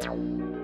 Perfect.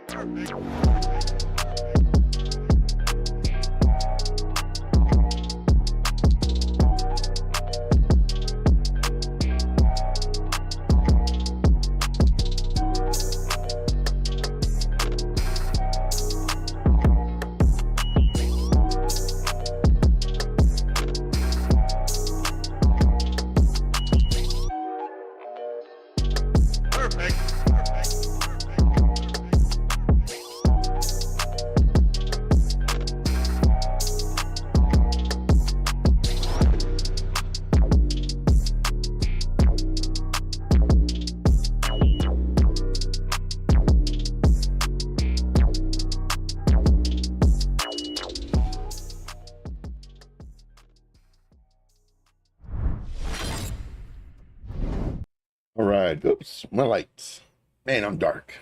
Perfect. All right, oops, my lights. Man, I'm dark.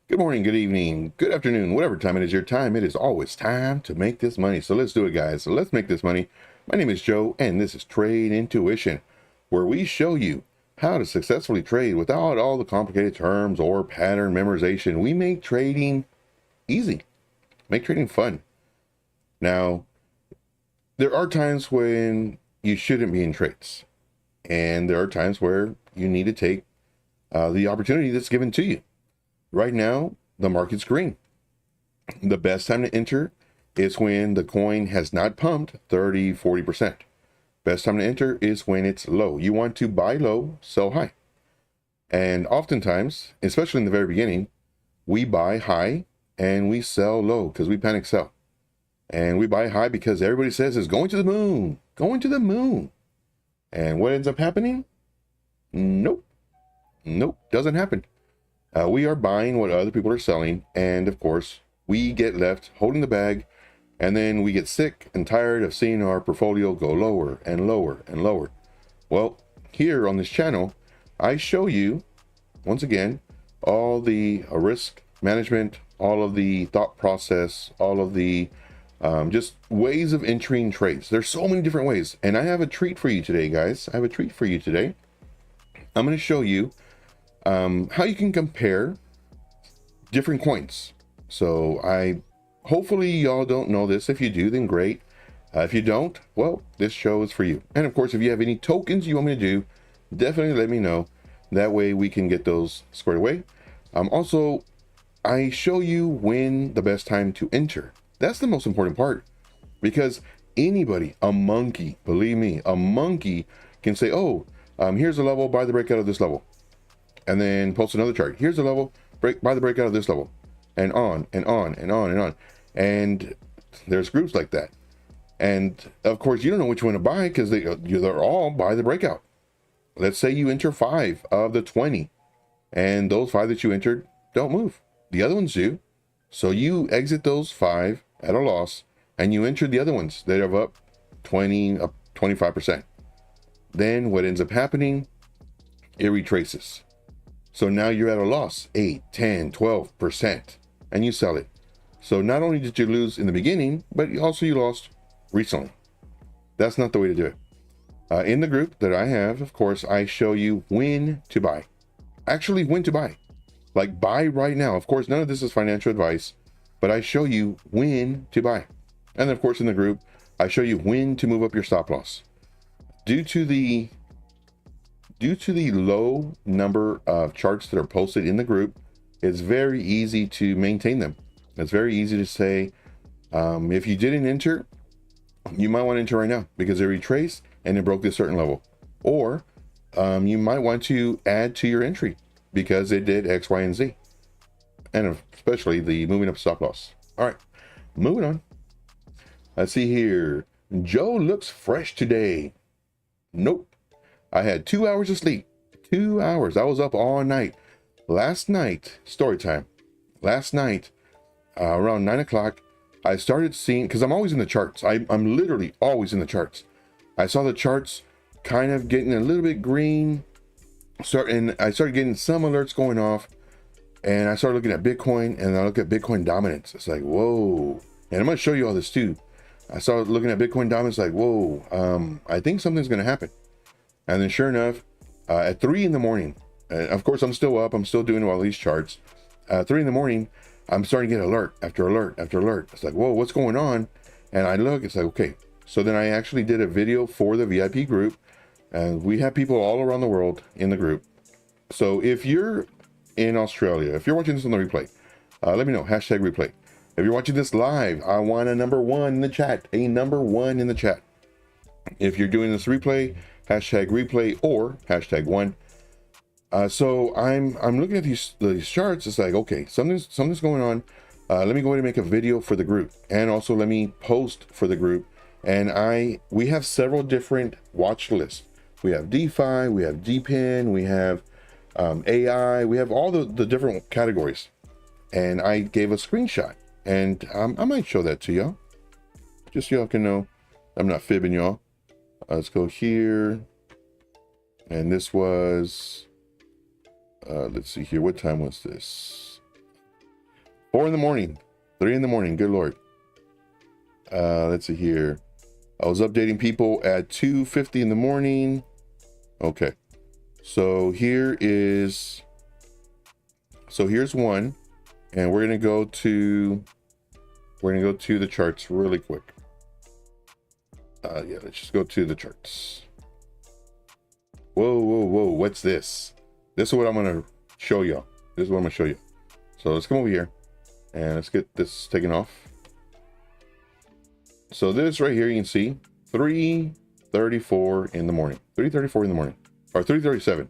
Good morning, good evening, good afternoon, whatever time it is your time, it is always time to make this money. So let's do it, guys. So let's make this money. My name is Joe, and this is TradeIntuition, where we show you how to successfully trade without all the complicated terms or pattern memorization. We make trading easy, make trading fun. Now, there are times when you shouldn't be in trades, and there are times where you need to take the opportunity that's given to you. Right now, the market's green. The best time to enter is when the coin has not pumped 30-40%. Best time to enter is when it's low. You want to buy low, sell high. And oftentimes, especially in the very beginning, we buy high and we sell low because we panic sell. And we buy high because everybody says it's going to the moon, going to the moon. And what ends up happening? Nope, doesn't happen. We are buying what other people are selling, and of course we get left holding the bag, and then we get sick and tired of seeing our portfolio go lower and lower and lower. Well, here on this channel I show you once again all the risk management, all of the thought process, all of the just ways of entering trades. There's so many different ways, and I have a treat for you today, guys. I have a treat for you today. I'm going to show you how you can compare different coins. So hopefully y'all don't know this. If you do, then great. If you don't, well, this show is for you. And of course, if you have any tokens you want me to do, definitely let me know. That way we can get those squared away. Also, I show you when the best time to enter. That's the most important part, because anybody, a monkey, believe me, a monkey can say, oh, here's a level, buy the breakout of this level, and then post another chart. Here's a level, buy the breakout of this level, and on and on and on and on. And there's groups like that. And of course, you don't know which one to buy, because they're all buy the breakout. Let's say you enter 5 of the 20, and those 5 that you entered don't move. The other ones do. So you exit those 5 at a loss, and you enter the other ones that are up 20, up 25%. Then what ends up happening, it retraces. So now you're at a loss, 8, 10, 12%, and you sell it. So not only did you lose in the beginning, but also you lost recently. That's not the way to do it. In the group that I have, of course, I show you when to buy. Actually, when to buy. Like, buy right now. Of course, none of this is financial advice, but I show you when to buy. And then, of course, in the group, I show you when to move up your stop loss. Due to the low number of charts that are posted in the group, it's very easy to maintain them. It's very easy to say, if you didn't enter, you might want to enter right now because they retraced and it broke this certain level. Or you might want to add to your entry because it did X, Y, and Z. And especially the moving up stop loss. All right, moving on. Let's see here. Joe looks fresh today. Nope. I had 2 hours of sleep. 2 hours. I was up all night. Last night, story time. Last night, around 9 o'clock, I started seeing, because I'm always in the charts. I'm literally always in the charts. I saw the charts kind of getting a little bit green. And I started getting some alerts going off. And I started looking at Bitcoin, and I look at Bitcoin dominance. It's like, whoa. And I'm going to show you all this too. I started looking at Bitcoin dominance like, whoa, I think something's going to happen. And then sure enough, at 3 in the morning, of course, I'm still up. I'm still doing all these charts. 3 in the morning, I'm starting to get alert after alert after alert. It's like, whoa, what's going on? And I look, it's like, okay. So then I actually did a video for the VIP group, and we have people all around the world in the group. So if you're in Australia, if you're watching this on the replay, let me know, hashtag replay. If you're watching this live, I want a number 1 in the chat, a number 1 in the chat. If you're doing this replay, hashtag replay or hashtag 1. So I'm looking at these charts. It's like, okay, something's going on. Let me go ahead and make a video for the group, and also let me post for the group. And we have several different watch lists. We have DeFi, we have DPIN, we have AI, we have all the different categories. And I gave a screenshot, and I might show that to y'all, just so y'all can know I'm not fibbing y'all. Let's go here. And this was, let's see here. What time was this? 4 in the morning, 3 in the morning. Good Lord. Let's see here. I was updating people at 2:50 in the morning. Okay. So here's one, and we're gonna go to the charts really quick. Yeah, let's just go to the charts. Whoa, what's this? This is what I'm gonna show y'all. This is what I'm gonna show you. So let's come over here and let's get this taken off. So this right here, you can see 3:34 in the morning, 3:34 in the morning, or 3:37.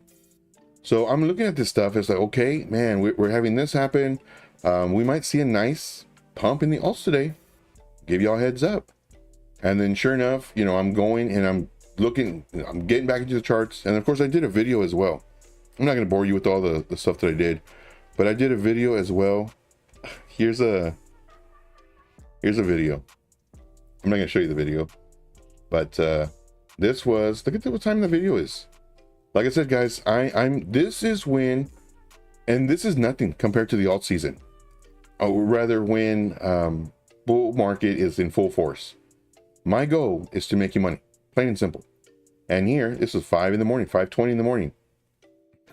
So I'm looking at this stuff. It's like, okay, man, we're having this happen. We might see a nice pump in the alts today. Give y'all a heads up. And then sure enough, you know, I'm going and I'm looking, I'm getting back into the charts. And of course I did a video as well. I'm not going to bore you with all the stuff that I did, but I did a video as well. Here's a video. I'm not going to show you the video, but this was, look at what time the video is. Like I said, guys, this is when, and this is nothing compared to the alt season, or rather when bull market is in full force. My goal is to make you money, plain and simple. And here, this is 5 in the morning, 5:20 in the morning.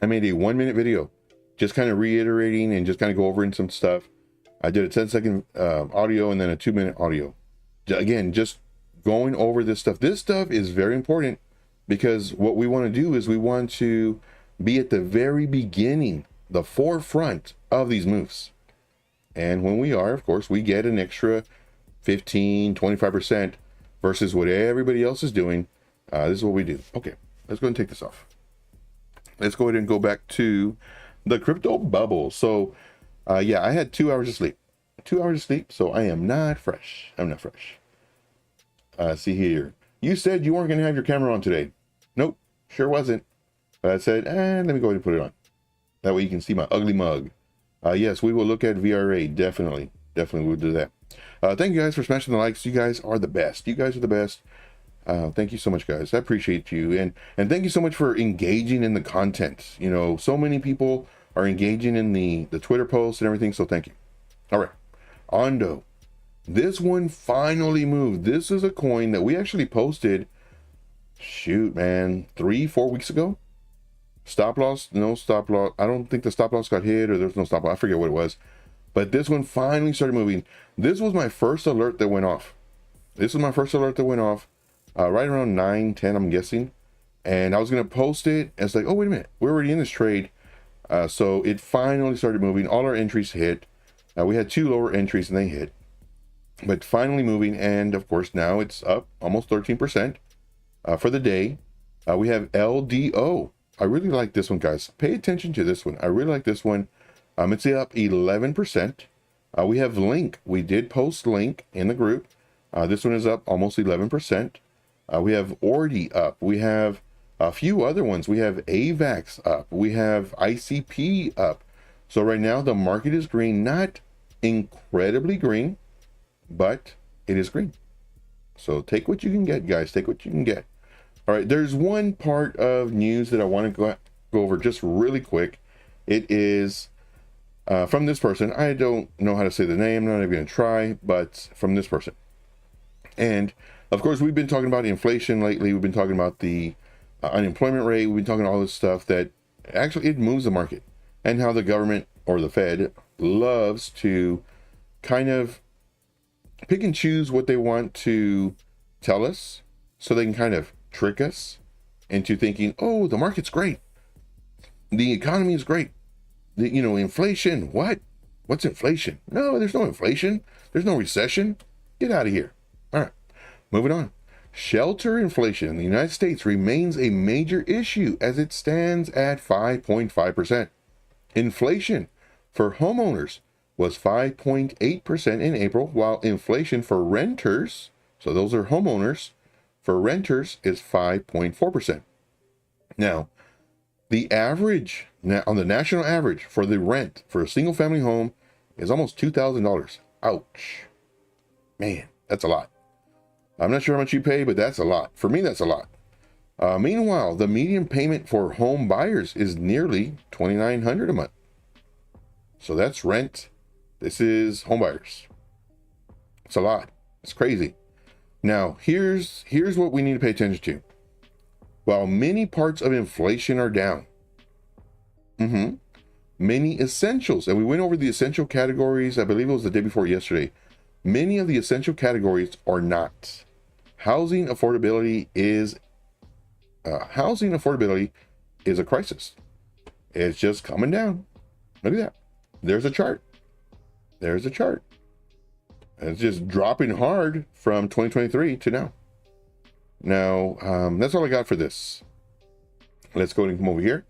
I made a 1-minute video just kind of reiterating and just kind of go over in some stuff. I did a 10-second audio and then a 2-minute audio. Again, just going over this stuff. This stuff is very important because what we want to do is we want to be at the very beginning, the forefront of these moves. And when we are, of course, we get an extra 15, 25% versus what everybody else is doing. This is what we do. Okay, let's go ahead and take this off. Let's go ahead and go back to the crypto bubble. So yeah, I had 2 hours of sleep. 2 hours of sleep, so I am not fresh. I'm not fresh. See here. You said you weren't going to have your camera on today. Nope, sure wasn't. But I said, let me go ahead and put it on. That way you can see my ugly mug. Yes, we will look at VRA. Definitely we'll do that. Thank you guys for smashing the likes. You guys are the best. You guys are the best. Thank you so much, guys. I appreciate you. And thank you so much for engaging in the content. You know, so many people are engaging in the Twitter posts and everything. So thank you. All right. Ondo. This one finally moved. This is a coin that we actually posted, shoot, man, 3-4 weeks ago. Stop loss, no stop loss. I don't think the stop loss got hit or there's no stop loss. I forget what it was. But this one finally started moving. This was my first alert that went off. Right around 9-10, I'm guessing. And I was going to post it. And it's like, oh, wait a minute. We're already in this trade. So it finally started moving. All our entries hit. We had 2 lower entries and they hit. But finally moving. And of course, now it's up almost 13% for the day. We have LDO. I really like this one, guys. Pay attention to this one. I really like this one. It's up 11%. We have Link. We did post Link in the group. This one is up almost 11%. We have Ordi up. We have a few other ones. We have AVAX up. We have ICP up. So right now the market is green. Not incredibly green, but it is green. So take what you can get, guys. Take what you can get. All right, there's one part of news that I want to go over just really quick. It is from this person. I don't know how to say the name. I'm not even going to try, but from this person. And of course, we've been talking about inflation lately. We've been talking about the unemployment rate. We've been talking all this stuff that actually it moves the market, and how the government or the Fed loves to kind of pick and choose what they want to tell us so they can kind of trick us into thinking, oh, the market's great. The economy is great. Inflation, what's inflation? No, there's no inflation. There's no recession. Get out of here. All right, moving on. Shelter inflation in the United States remains a major issue as it stands at 5.5%. Inflation for homeowners was 5.8% in April, while inflation for renters, so those are homeowners, for renters is 5.4%. Now, the average, on the national average for the rent for a single family home is almost $2,000. Ouch. Man, that's a lot. I'm not sure how much you pay, but that's a lot. For me, that's a lot. Meanwhile, the median payment for home buyers is nearly $2,900 a month. So that's rent. This is home buyers. It's a lot. It's crazy. Now, here's what we need to pay attention to. While many parts of inflation are down, many essentials, and we went over the essential categories, I believe it was the day before yesterday. Many of the essential categories are not. Housing affordability is a crisis. It's just coming down. Look at that. There's a chart. There's a chart. And it's just dropping hard from 2023 to now. Now, that's all I got for this. Let's go and come over here.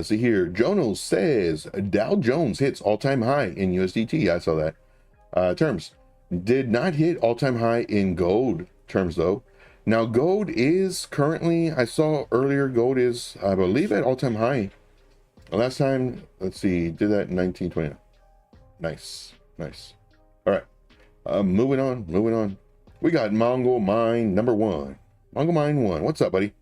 See here, Jono says Dow Jones hits all-time high in USDT. I saw that. Terms did not hit all-time high in gold terms though. Now gold is currently, I saw earlier, gold is, I believe, at all-time high. Last time, let's see, did that in 1929. Nice. All right, moving on. We got Mongo Mine number 1. Mongo Mine 1. What's up, buddy?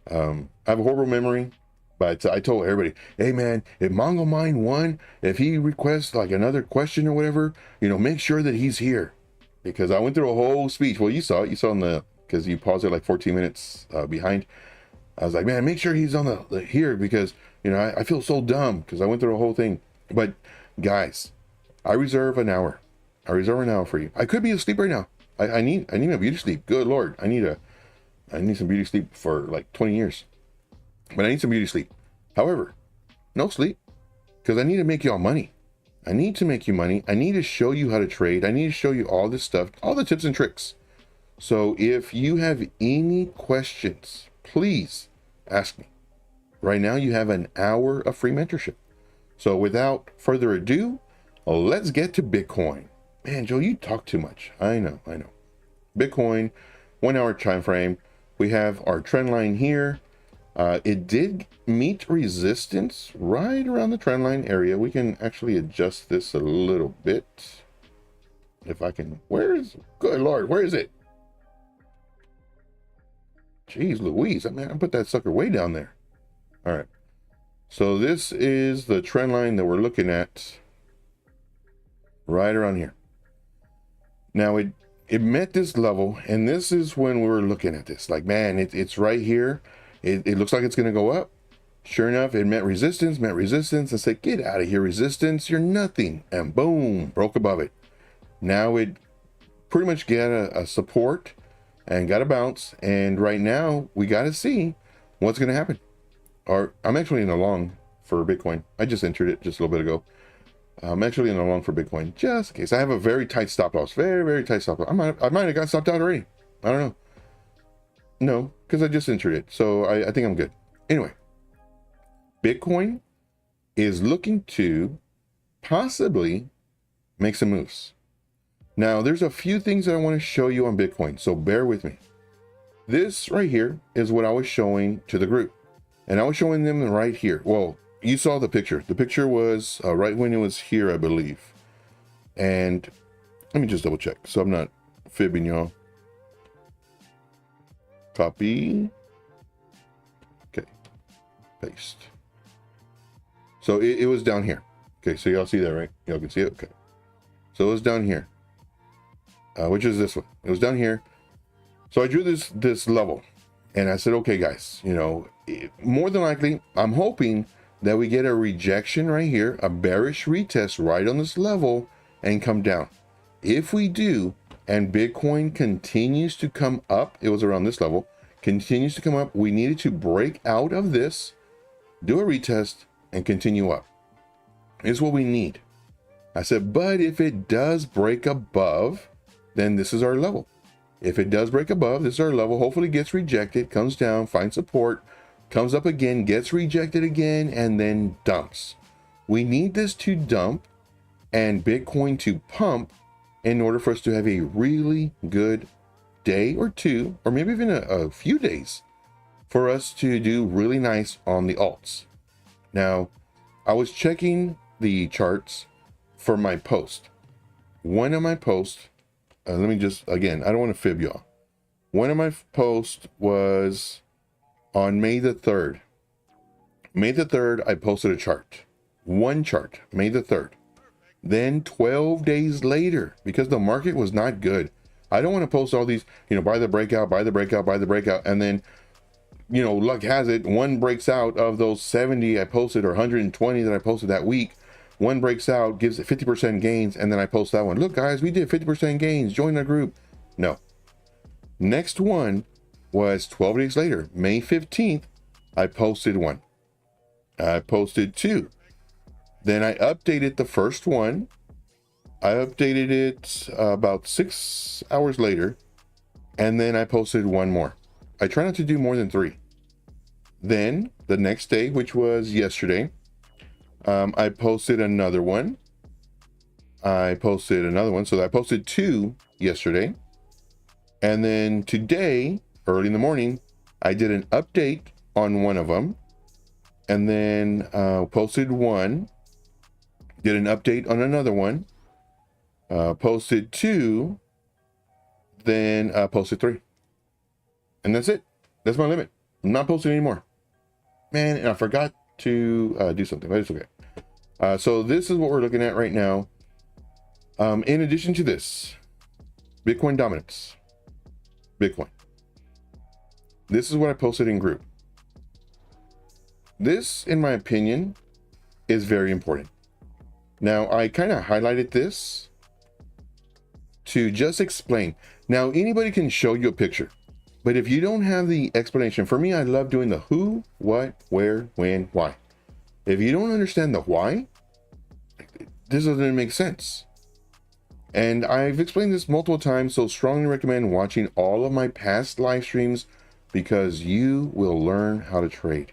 I have a horrible memory, but I told everybody, hey man, if Mongo Mine 1, if he requests like another question or whatever, make sure that he's here. Because I went through a whole speech. Well, you saw it. You saw in because you paused it like 14 minutes behind. I was like, man, make sure he's on the here, because you know I feel so dumb because I went through the whole thing. But guys, I reserve an hour. I reserve an hour for you. I could be asleep right now. I need my beauty sleep. Good Lord, I need some beauty sleep for like 20 years. But I need some beauty sleep. However, no sleep, because I need to make y'all money. I need to make you money. I need to show you how to trade. I need to show you all this stuff, all the tips and tricks. So if you have any questions, please ask me. Right now you have an hour of free mentorship. So without further ado, let's get to Bitcoin. Man, Joe, you talk too much. I know. Bitcoin, 1 hour time frame. We have our trend line here. It did meet resistance right around the trend line area. We can actually adjust this a little bit. If I can, good Lord, where is it? Jeez Louise, I put that sucker way down there. All right. So this is the trend line that we're looking at right around here. Now it met this level, and this is when we were looking at this. Like, man, it's right here. It looks like it's going to go up. Sure enough, it met resistance. I said, get out of here, resistance. You're nothing. And boom, broke above it. Now it pretty much got a support and got a bounce. And right now, we got to see what's going to happen. Or I'm actually in a long for Bitcoin. I just entered it just a little bit ago. I'm actually in a long for Bitcoin, just in case. I have a very tight stop loss. Very, very tight stop loss. I might have got stopped out already. I don't know. No, because I just entered it. So I think I'm good. Anyway, Bitcoin is looking to possibly make some moves. Now, there's a few things that I want to show you on Bitcoin, so bear with me. This right here is what I was showing to the group. And I was showing them right here. Well, you saw the picture. The picture was right when it was here, I believe. And let me just double check so I'm not fibbing y'all. Copy. Okay. Paste. So it was down here. Okay, so y'all see that, right? Y'all can see it? Okay. So it was down here. Which is this one. It was down here. So I drew this level. And I said, okay, guys, you know, more than likely, I'm hoping that we get a rejection right here, a bearish retest right on this level and come down. If we do, and Bitcoin continues to come up, it was around this level, continues to come up, we needed to break out of this, do a retest, and continue up. Is what we need. I said, but if it does break above, then this is our level. If it does break above, this is our level, hopefully gets rejected, comes down, finds support, comes up again, gets rejected again, and then dumps. We need this to dump and Bitcoin to pump in order for us to have a really good day or two, or maybe even a few days, for us to do really nice on the alts. Now, I was checking the charts for my post. One of my posts, let me just, again, I don't want to fib y'all. One of my posts was on May the 3rd. May the 3rd, I posted a chart. One chart, May the 3rd. Then 12 days later, because the market was not good, I don't want to post all these, you know, buy the breakout, buy the breakout, buy the breakout. And then, you know, luck has it, one breaks out of those 70 I posted, or 120 that I posted that week. One breaks out, gives it 50% gains, and then I post that one. Look, guys, we did 50% gains. Join our group. No. Next one was 12 days later, May 15th, I posted one. I posted two. Then I updated the first one. I updated it about 6 hours later, and then I posted one more. I try not to do more than 3. Then the next day, which was yesterday, I posted another one. So I posted 2 yesterday. And then today, early in the morning, I did an update on one of them. And then posted 1. Did an update on another one. Posted 2. Then posted 3. And that's it. That's my limit. I'm not posting anymore. Man, and I forgot to do something, but it's okay. So this is what we're looking at right now. In addition to this, Bitcoin dominance. Bitcoin. This is what I posted in group. this, in my opinion, is very important. Now, I kind of highlighted this to just explain. Now, anybody can show you a picture, but if you don't have the explanation, for me, I love doing the who, what, where, when, why. If you don't understand the why, this doesn't make sense. And I've explained this multiple times, so strongly recommend watching all of my past live streams because you will learn how to trade.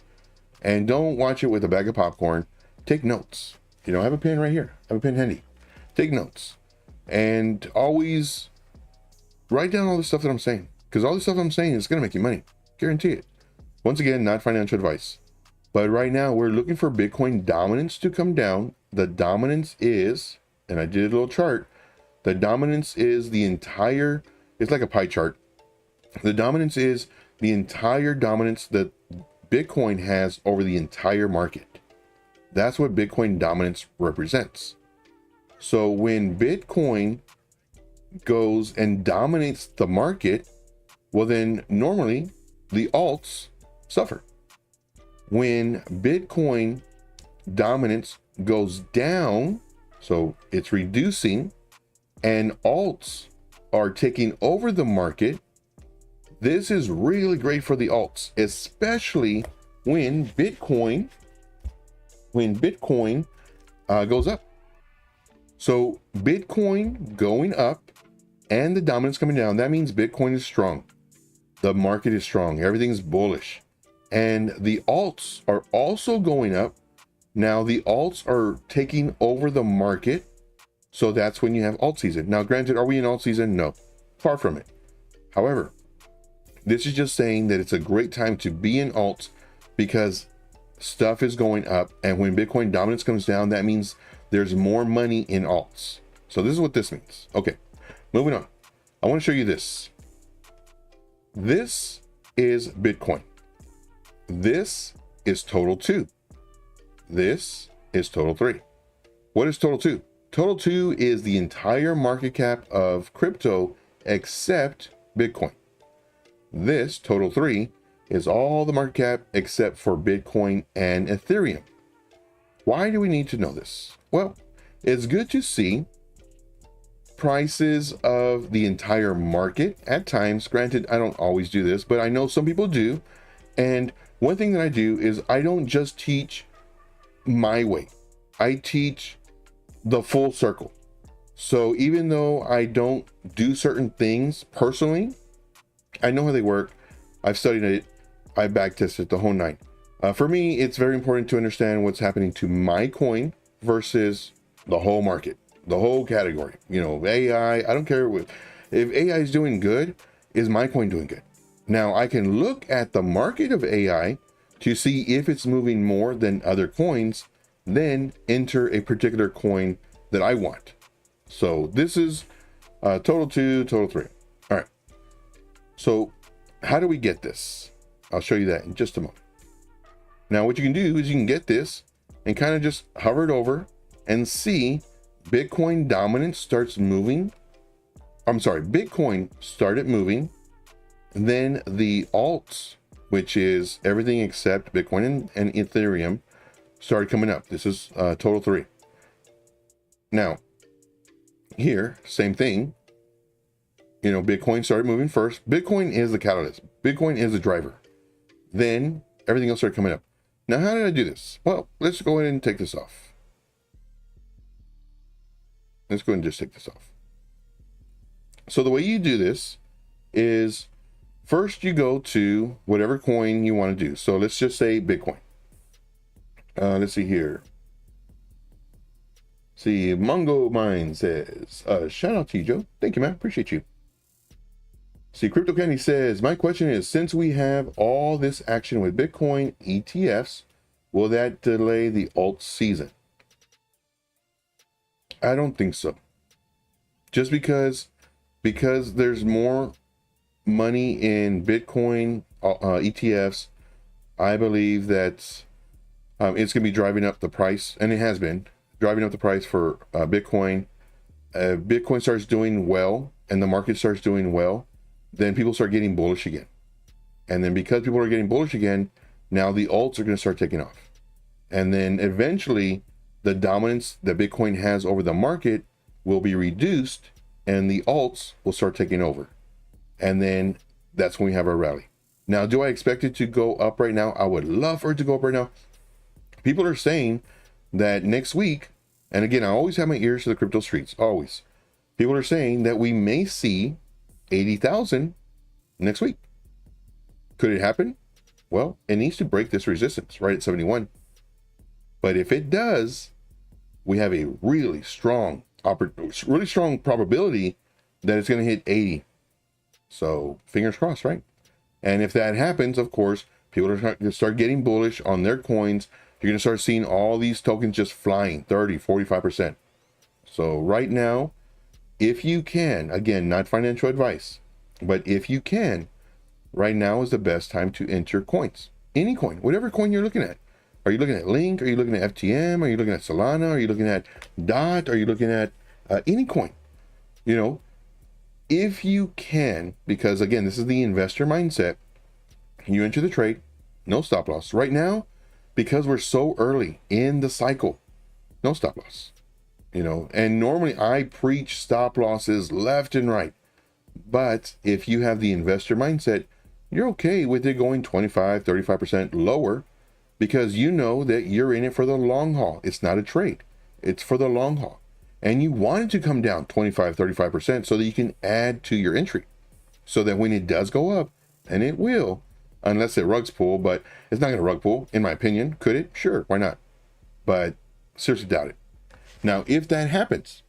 And don't watch it with a bag of popcorn. Take notes. You know, have a pen right here. Have a pen handy. Take notes. And always write down all the stuff that I'm saying, because all the stuff I'm saying is going to make you money. Guarantee it. Once again, not financial advice. But right now, we're looking for Bitcoin dominance to come down. The dominance is, and I did a little chart, the dominance is the entire, it's like a pie chart. The dominance is the entire dominance that Bitcoin has over the entire market. That's what Bitcoin dominance represents. So when Bitcoin goes and dominates the market, well then normally the alts suffer. When Bitcoin dominance goes down, so it's reducing, and alts are taking over the market, this is really great for the alts, especially when Bitcoin goes up. So Bitcoin going up and the dominance coming down, that means Bitcoin is strong. The market is strong. Everything's bullish. And the alts are also going up. Now the alts are taking over the market. So that's when you have alt season. Now, granted, are we in alt season? No, far from it. However, this is just saying that it's a great time to be in alts because stuff is going up. And when Bitcoin dominance comes down, that means there's more money in alts. So this is what this means. Okay, moving on. I want to show you this. This is Bitcoin. This is total 2. This is total 3. What is total 2? Total 2 is the entire market cap of crypto except Bitcoin. This total 3 is all the market cap except for Bitcoin and Ethereum. Why do we need to know this? Well, it's good to see prices of the entire market at times. Granted, I don't always do this, but I know some people do. And one thing that I do is I don't just teach my way. I teach the full circle. So even though I don't do certain things personally, I know how they work. I've studied it. I backtested the whole nine. For me, it's very important to understand what's happening to my coin versus the whole market, the whole category. You know, AI, I don't care if AI is doing good, is my coin doing good? Now I can look at the market of AI to see if it's moving more than other coins, then enter a particular coin that I want. So this is total 2, total 3. All right. So how do we get this? I'll show you that in just a moment. Now what you can do is you can get this and kind of just hover it over and see Bitcoin dominance starts moving. I'm sorry, Bitcoin started moving. And then the alts, which is everything except Bitcoin and Ethereum, started coming up. This is total 3. Now, here, same thing. You know, Bitcoin started moving first. Bitcoin is the catalyst. Bitcoin is the driver. Then everything else started coming up. Now, how did I do this? Well, let's go ahead and take this off. Let's go ahead and just take this off. So the way you do this is first you go to whatever coin you want to do. So let's just say Bitcoin. Let's see here. See, Mongo Mine says, shout out to you, Joe. Thank you, man. Appreciate you. See, Crypto Candy says, my question is, since we have all this action with Bitcoin ETFs, will that delay the alt season? I don't think so. Just because there's more money in Bitcoin ETFs, I believe that it's going to be driving up the price, and it has been driving up the price for Bitcoin. Bitcoin starts doing well and the market starts doing well, then people start getting bullish again. And then because people are getting bullish again, Now the alts are going to start taking off. And then eventually the dominance that Bitcoin has over the market will be reduced and the alts will start taking over. And then that's when we have our rally. Now, do I expect it to go up right now? I would love for it to go up right now. People are saying that next week, and again, I always have my ears to the crypto streets, always. People are saying that we may see 80,000 next week. Could it happen? Well, it needs to break this resistance right at 71. But if it does, we have a really strong probability that it's going to hit 80. So fingers crossed, right? And if that happens, of course, people are going to start getting bullish on their coins. You're going to start seeing all these tokens just flying 30, 45%. So right now, if you can, again, not financial advice, but if you can, right now is the best time to enter coins. Any coin, whatever coin you're looking at. Are you looking at Link? Are you looking at FTM? Are you looking at Solana? Are you looking at DOT? Are you looking at any coin? You know, if you can, because again, this is the investor mindset, you enter the trade, no stop loss. Right now, because we're so early in the cycle, no stop loss. You know, and normally I preach stop losses left and right. But if you have the investor mindset, you're okay with it going 25, 35% lower because you know that you're in it for the long haul. It's not a trade. It's for the long haul. And you want it to come down 25, 35% so that you can add to your entry. So that when it does go up, and it will, unless it rugs pull, but it's not going to rug pull, in my opinion. Could it? Sure, why not? But seriously doubt it. Now, if that happens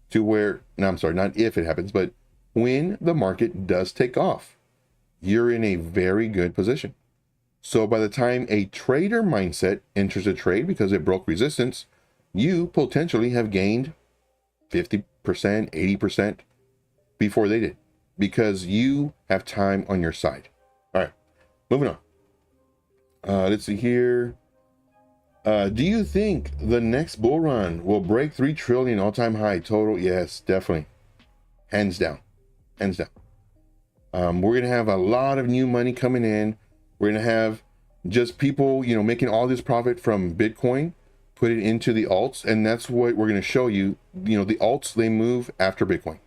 to where, no, I'm sorry, not if it happens, but when the market does take off, you're in a very good position. So by the time a trader mindset enters a trade because it broke resistance, you potentially have gained 50%, 80% before they did because you have time on your side. All right, moving on. Let's see here. Do you think the next bull run will break 3 trillion all-time high total? Yes, definitely. Hands down. Hands down. We're going to have a lot of new money coming in. We're going to have just people, you know, making all this profit from Bitcoin, put it into the alts. And that's what we're going to show you. You know, the alts, they move after Bitcoin.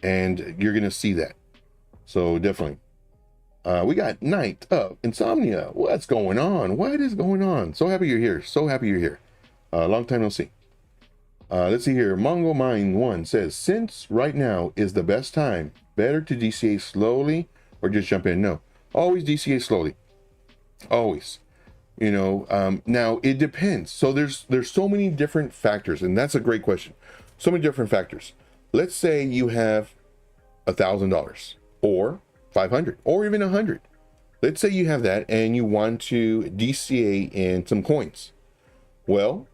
And you're going to see that. So definitely. We got Night of Insomnia. What's going on? What is going on? So happy you're here. So happy you're here. Long time no see. Let's see here. Mongo Mind 1 says, since right now is the best time, better to DCA slowly or just jump in? No, always DCA slowly. Always. You know, now it depends. So there's so many different factors, and that's a great question. So many different factors. Let's say you have $1,000 or 500 or even 100. Let's say you have that and you want to DCA in some coins. Well,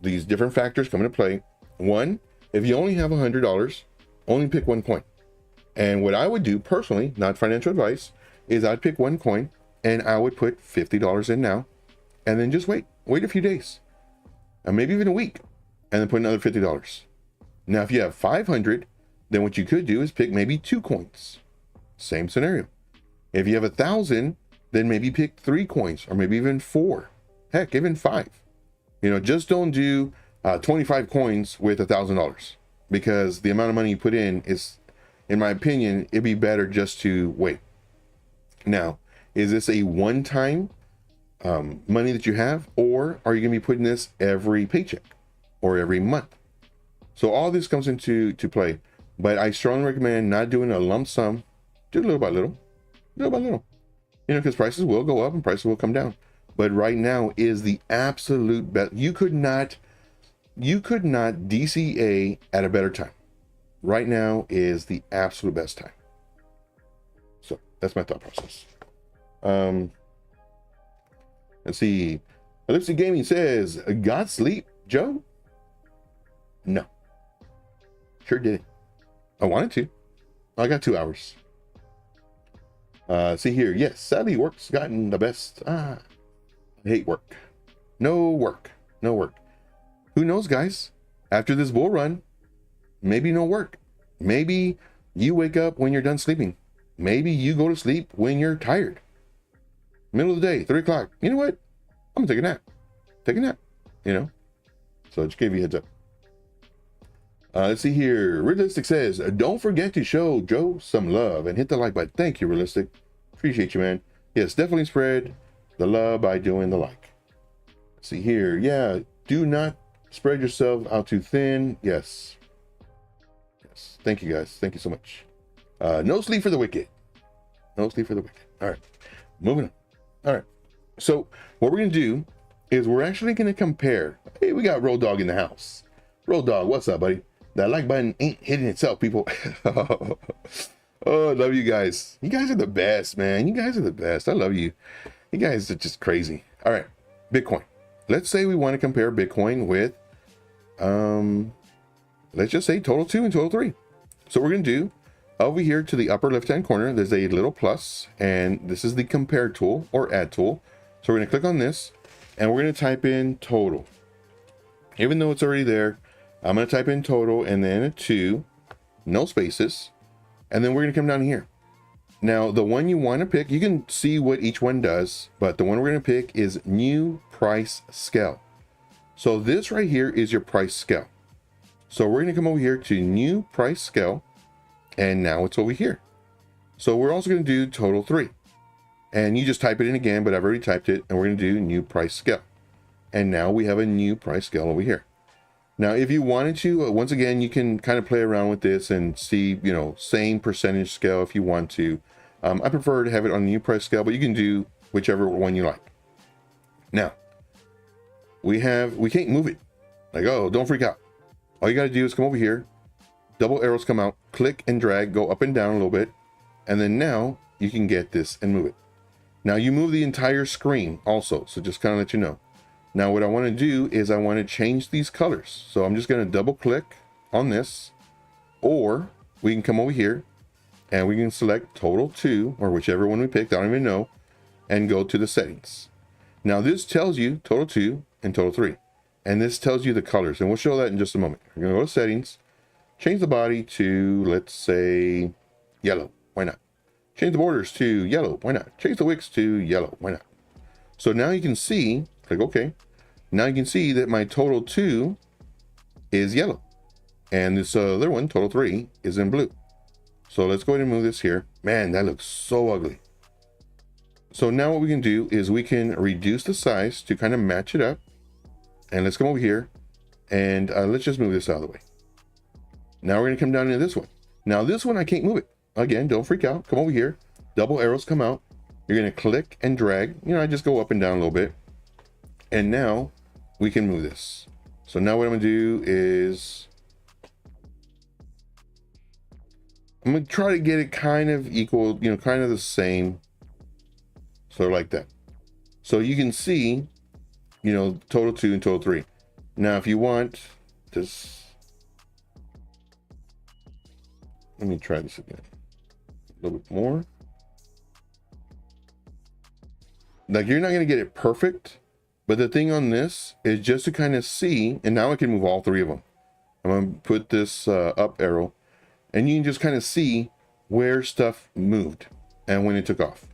these different factors come into play. One, if you only have $100, only pick one coin. And what I would do personally, not financial advice, is I'd pick one coin and I would put $50 in now and then just wait a few days and maybe even a week and then put another $50. Now, if you have 500, then what you could do is pick maybe 2 coins. Same scenario. If you have 1,000, then maybe pick 3 coins or maybe even 4. Heck, even 5. You know, just don't do 25 coins with $1,000 because the amount of money you put in is, in my opinion, it'd be better just to wait. Now, is this a one-time money that you have, or are you going to be putting this every paycheck or every month? So all this comes into play, but I strongly recommend not doing a lump sum. Do little by little, little by little, you know, because prices will go up and prices will come down. But right now is the absolute best. You could not DCA at a better time. Right now is the absolute best time. So that's my thought process. Let's see. Elliptic Gaming says, got sleep, Joe? No. Sure did. I wanted to. I got 2 hours. See here. Yes, sadly work's gotten the best. I hate work. No work. No work. Who knows, guys? After this bull run, maybe no work. Maybe you wake up when you're done sleeping. maybe you go to sleep when you're tired. Middle of the day, 3 o'clock. You know what? I'm gonna take a nap. Take a nap, you know? So just give you a heads up. Let's see here. Realistic says, don't forget to show Joe some love and hit the like button. Thank you, Realistic. Appreciate you, man. Yes, definitely spread the love by doing the like. Let's see here. Yeah, do not spread yourself out too thin. Yes. Yes. Thank you, guys. Thank you so much. No sleep for the wicked. No sleep for the wicked. All right. Moving on. All right. So what we're going to do is we're actually going to compare. Hey, we got Road Dog in the house. Road Dog, what's up, buddy? That like button ain't hitting itself, people. Oh, I love you guys. You guys are the best, man. You guys are the best. I love you. You guys are just crazy. All right. Bitcoin. Let's say we want to compare Bitcoin with, let's just say total 2 and total 3. So we're going to do over here to the upper left-hand corner, there's a little plus, and this is the compare tool or add tool. So we're going to click on this and we're going to type in total. Even though it's already there, I'm going to type in total and then a 2, no spaces. And then we're going to come down here. Now, the one you want to pick, you can see what each one does, but the one we're going to pick is new price scale. So this right here is your price scale. So we're going to come over here to new price scale, and now it's over here. So we're also going to do total 3. And you just type it in again, but I've already typed it, and we're going to do new price scale. And now we have a new price scale over here. Now, if you wanted to, once again, you can kind of play around with this and see, you know, same percentage scale if you want to. I prefer to have it on the new price scale, but you can do whichever one you like. Now, we can't move it. Like, oh, don't freak out. All you got to do is come over here, double arrows come out, click and drag, go up and down a little bit. And then now you can get this and move it. Now you move the entire screen also. So just kind of let you know. Now what I want to do is I want to change these colors. So I'm just going to double click on this, or we can come over here and we can select total 2 or whichever one we picked, I don't even know, and go to the settings. Now this tells you total 2 and total 3, and this tells you the colors, and we'll show that in just a moment. We're going to go to settings, change the body to, let's say, yellow. Why not? Change the borders to yellow. Why not? Change the wicks to yellow. Why not? So now you can see, click OK. Now you can see that my total 2 is yellow. And this other one, total 3, is in blue. So let's go ahead and move this here. Man, that looks so ugly. So now what we can do is we can reduce the size to kind of match it up. And let's come over here and let's just move this out of the way. Now we're going to come down into this one. Now this one, I can't move it. Again, don't freak out. Come over here. Double arrows come out. You're going to click and drag. You know, I just go up and down a little bit. And now we can move this. So now what I'm going to do is I'm going to try to get it kind of equal, you know, kind of the same. So like that. So you can see, you know, total 2 and total 3. Now, if you want this, let me try this again. A little bit more. Like, you're not going to get it perfect, but the thing on this is just to kind of see, and now I can move all 3 of them. I'm going to put this up arrow, and you can just kind of see where stuff moved and when it took off.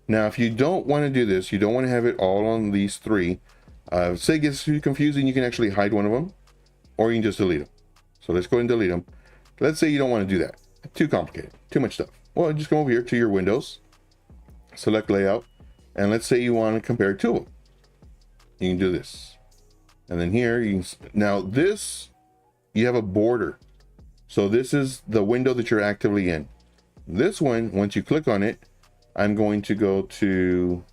Now, if you don't want to do this, you don't want to have it all on these 3. Say it gets too confusing, you can actually hide one of them, or you can just delete them. So let's go ahead and delete them. Let's say you don't want to do that. Too complicated, too much stuff. Well, just go over here to your windows, select layout, and let's say you want to compare 2 of them. You can do this. And then here, you can, now this, you have a border. So this is the window that you're actively in. This one, once you click on it, I'm going to go to,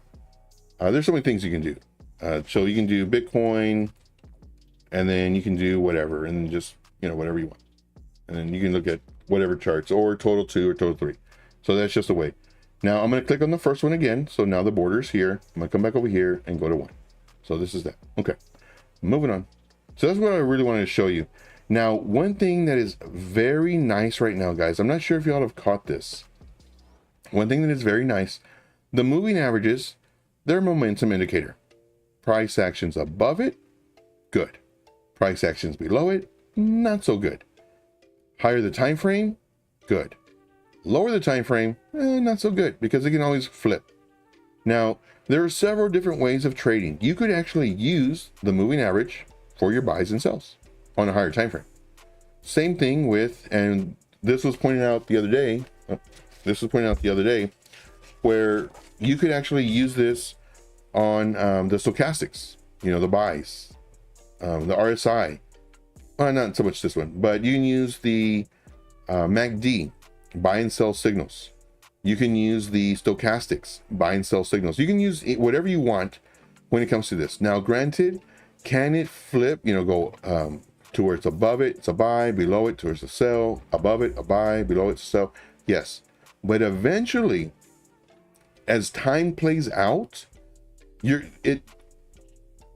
there's so many things you can do. So you can do Bitcoin, and then you can do whatever, and just, you know, whatever you want. And then you can look at whatever charts, or total 2 or total 3. So that's just a way. Now I'm going to click on the first one again. So now the border is here. I'm going to come back over here and go to 1. So this is that. Okay, moving on. So that's what I really wanted to show you. Now, one thing that is very nice right now, guys, I'm not sure if y'all have caught this. One thing that is very nice, the moving averages, they're a momentum indicator. Price actions above it, good. Price actions below it, not so good. Higher the time frame, good. Lower the time frame, not so good, because it can always flip. Now, there are several different ways of trading. You could actually use the moving average for your buys and sells on a higher time frame. Same thing with, and this was pointed out the other day, where you could actually use this on the stochastics, the buys, the RSI. Well, not so much this one, but you can use the MACD, buy and sell signals. You can use the stochastics, buy and sell signals. You can use whatever you want when it comes to this. Now, granted, can it flip, go to where it's above it, it's a buy, below it, towards a sell, above it, a buy, below it, it's a sell? Yes. But eventually, as time plays out, it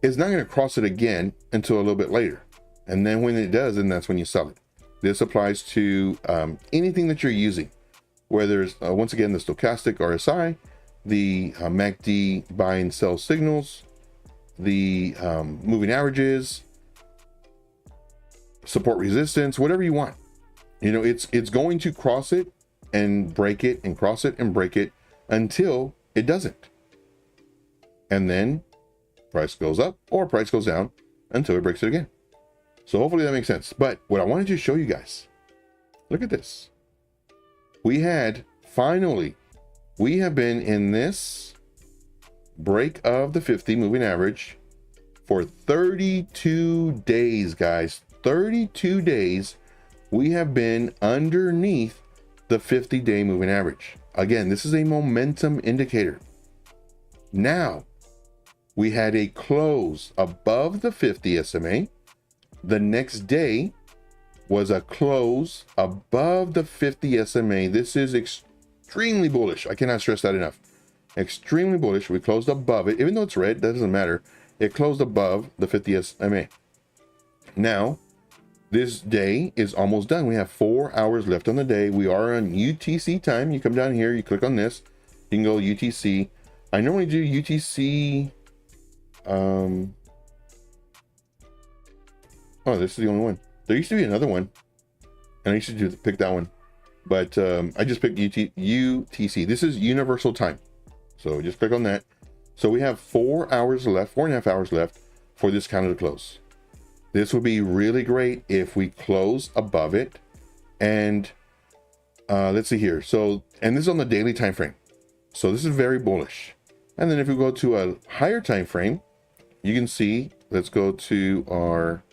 is not going to cross it again until a little bit later. And then when it does, then that's when you sell it. This applies to anything that you're using, whether it's, once again, the stochastic RSI, the MACD buy and sell signals, the moving averages, support resistance, whatever you want. It's going to cross it and break it and cross it and break it until it doesn't. And then price goes up or price goes down until it breaks it again. So hopefully that makes sense. But what I wanted to show you guys, look at this. We have been in this break of the 50 moving average for 32 days, guys. 32 days we have been underneath the 50-day moving average. Again, this is a momentum indicator. Now, we had a close above the 50 SMA. The next day was a close above the 50 SMA. This is extremely bullish. I cannot stress that enough. Extremely bullish. We closed above it. Even though it's red, that doesn't matter. It closed above the 50 SMA. Now, this day is almost done. We have 4 hours left on the day. We are on UTC time. You come down here, you click on this, you can go UTC. I normally do UTC. Oh, this is the only one. There used to be another one, and I used to pick that one, but I just picked UTC. This is universal time, so just click on that. So we have 4 hours left, 4.5 hours left for this candle to close. This would be really great if we close above it. And let's see here. So, and this is on the daily time frame. So this is very bullish. And then if we go to a higher time frame, you can see, let's go to our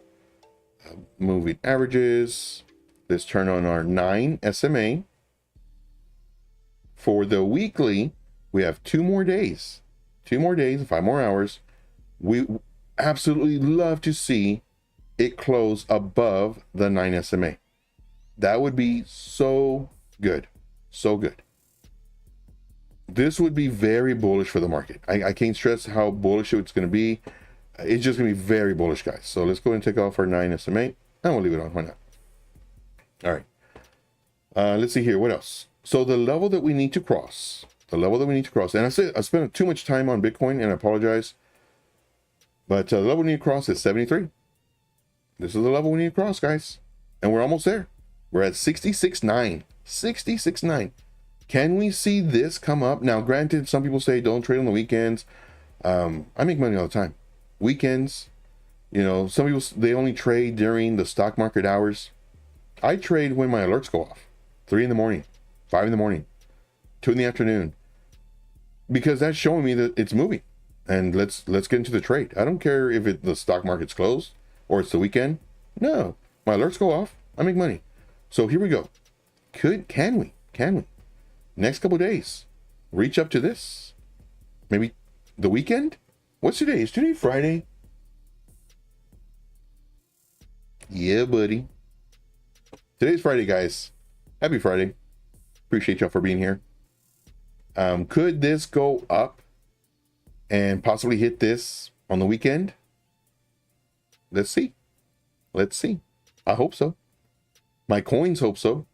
moving averages. Let's turn on our 9 SMA. For the weekly, we have 2 more days. 2 more days and 5 more hours. We absolutely love to see it close above the 9 SMA. That would be so good. So good. This would be very bullish for the market. I can't stress how bullish it's going to be. It's just going to be very bullish, guys. So let's go and take off our 9 SMA, and we'll leave it on. Why not? All right. Let's see here. What else? So the level that we need to cross, and I spent too much time on Bitcoin, and I apologize, but the level we need to cross is 73. This is the level we need to cross, guys, and we're almost there. We're at 66.9. 66.9. Can we see this come up? Now, granted, some people say don't trade on the weekends. I make money all the time. Weekends, some people, they only trade during the stock market hours. I trade when my alerts go off. 3 in the morning, 5 in the morning, 2 in the afternoon, because that's showing me that it's moving. And let's get into the trade. I don't care if the stock market's closed or it's the weekend. No, my alerts go off. I make money. So here we go. Can we? Next couple of days, reach up to this. Maybe the weekend? What's today? Is today Friday? Yeah, buddy. Today's Friday, guys. Happy Friday. Appreciate y'all for being here. Could this go up and possibly hit this on the weekend? Let's see. I hope so. My coins hope so.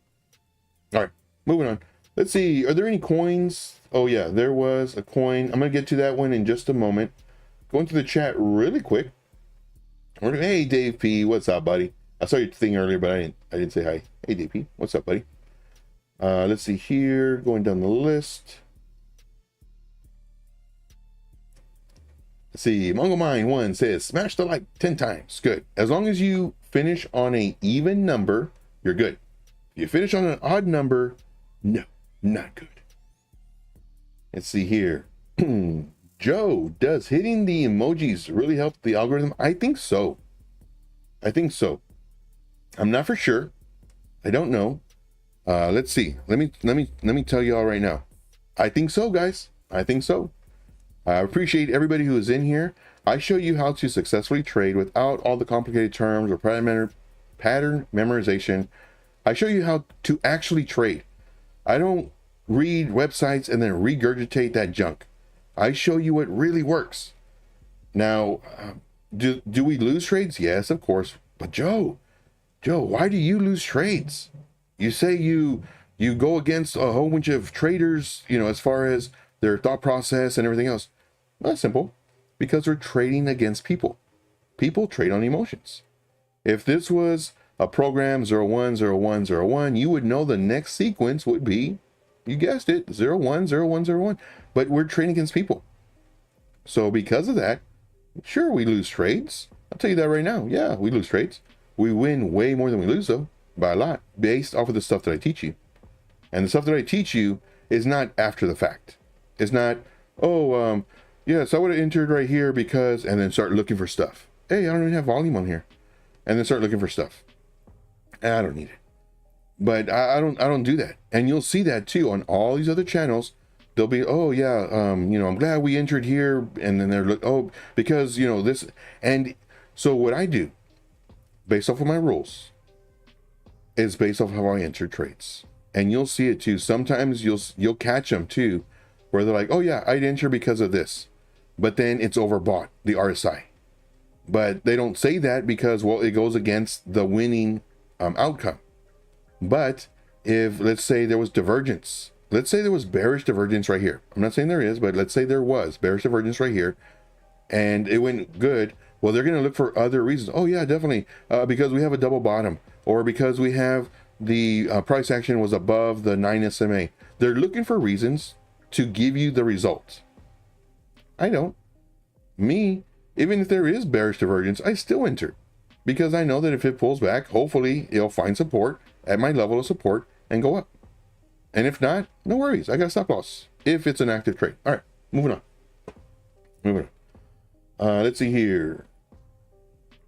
All right, moving on. Let's see. Are there any coins? Oh yeah, there was a coin. I'm gonna get to that one in just a moment. Going to the chat really quick. Hey Dave P, what's up, buddy? I saw your thing earlier, but I didn't say hi. Hey Dave P, what's up, buddy? Let's see here, going down the list. Let's see, Mongo Mine 1 says, smash the like 10 times. Good. As long as you finish on an even number, you're good. If you finish on an odd number, no, not good. Let's see here. Joe, does hitting the emojis really help the algorithm? I think so. I think so. I'm not for sure. I don't know. Let's see. Let me tell you all right now. I think so, guys. I think so. I appreciate everybody who is in here. I show you how to successfully trade without all the complicated terms or pattern memorization. I show you how to actually trade. I don't read websites and then regurgitate that junk. I show you what really works. Now, do we lose trades? Yes, of course. But Joe, why do you lose trades? You say you go against a whole bunch of traders, you know, as far as their thought process and everything else. Well, that's simple. Because we're trading against people. People trade on emotions. If this was a program 010101, you would know the next sequence would be, you guessed it, 010101. But we're trading against people. So because of that, sure, we lose trades. I'll tell you that right now. Yeah, we lose trades. We win way more than we lose, though, by a lot, based off of the stuff that I teach you. And the stuff that I teach you is not after the fact. It's not, yes, I would have entered right here because, and then start looking for stuff. Hey, I don't even have volume on here. And then start looking for stuff. I don't need it. But I don't do that. And you'll see that too on all these other channels. They'll be, I'm glad we entered here. And then they're like, because, this. And so what I do, based off of my rules, is based off how I enter trades. And you'll see it too. Sometimes you'll catch them too, where they're like, oh yeah, I'd enter because of this. But then it's overbought, the RSI. But they don't say that because, well, it goes against the winning outcome. But if, let's say there was divergence, let's say there was bearish divergence right here. I'm not saying there is, but let's say there was bearish divergence right here and it went good. Well, they're going to look for other reasons. Oh yeah, definitely. Because we have a double bottom, or because we have the price action was above the 9 SMA. They're looking for reasons to give you the result. I don't. Me, even if there is bearish divergence, I still enter. Because I know that if it pulls back, hopefully it'll find support at my level of support and go up. And if not, no worries. I got a stop loss if it's an active trade. All right, moving on. Let's see here.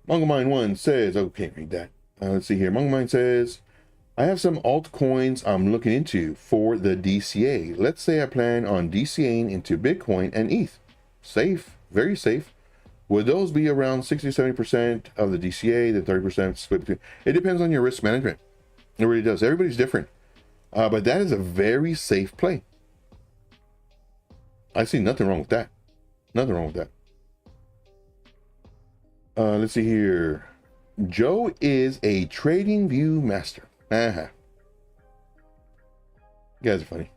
MongoMine 1 says, okay, read that. Let's see here. MongoMine says, I have some altcoins I'm looking into for the DCA. Let's say I plan on DCAing into Bitcoin and ETH. Safe, very safe. Would those be around 60-70% of the DCA, the 30% split between? It depends on your risk management. It really does. Everybody's different. But that is a very safe play. I see nothing wrong with that. Nothing wrong with that. Let's see here. Joe is a TradingView master. You guys are funny.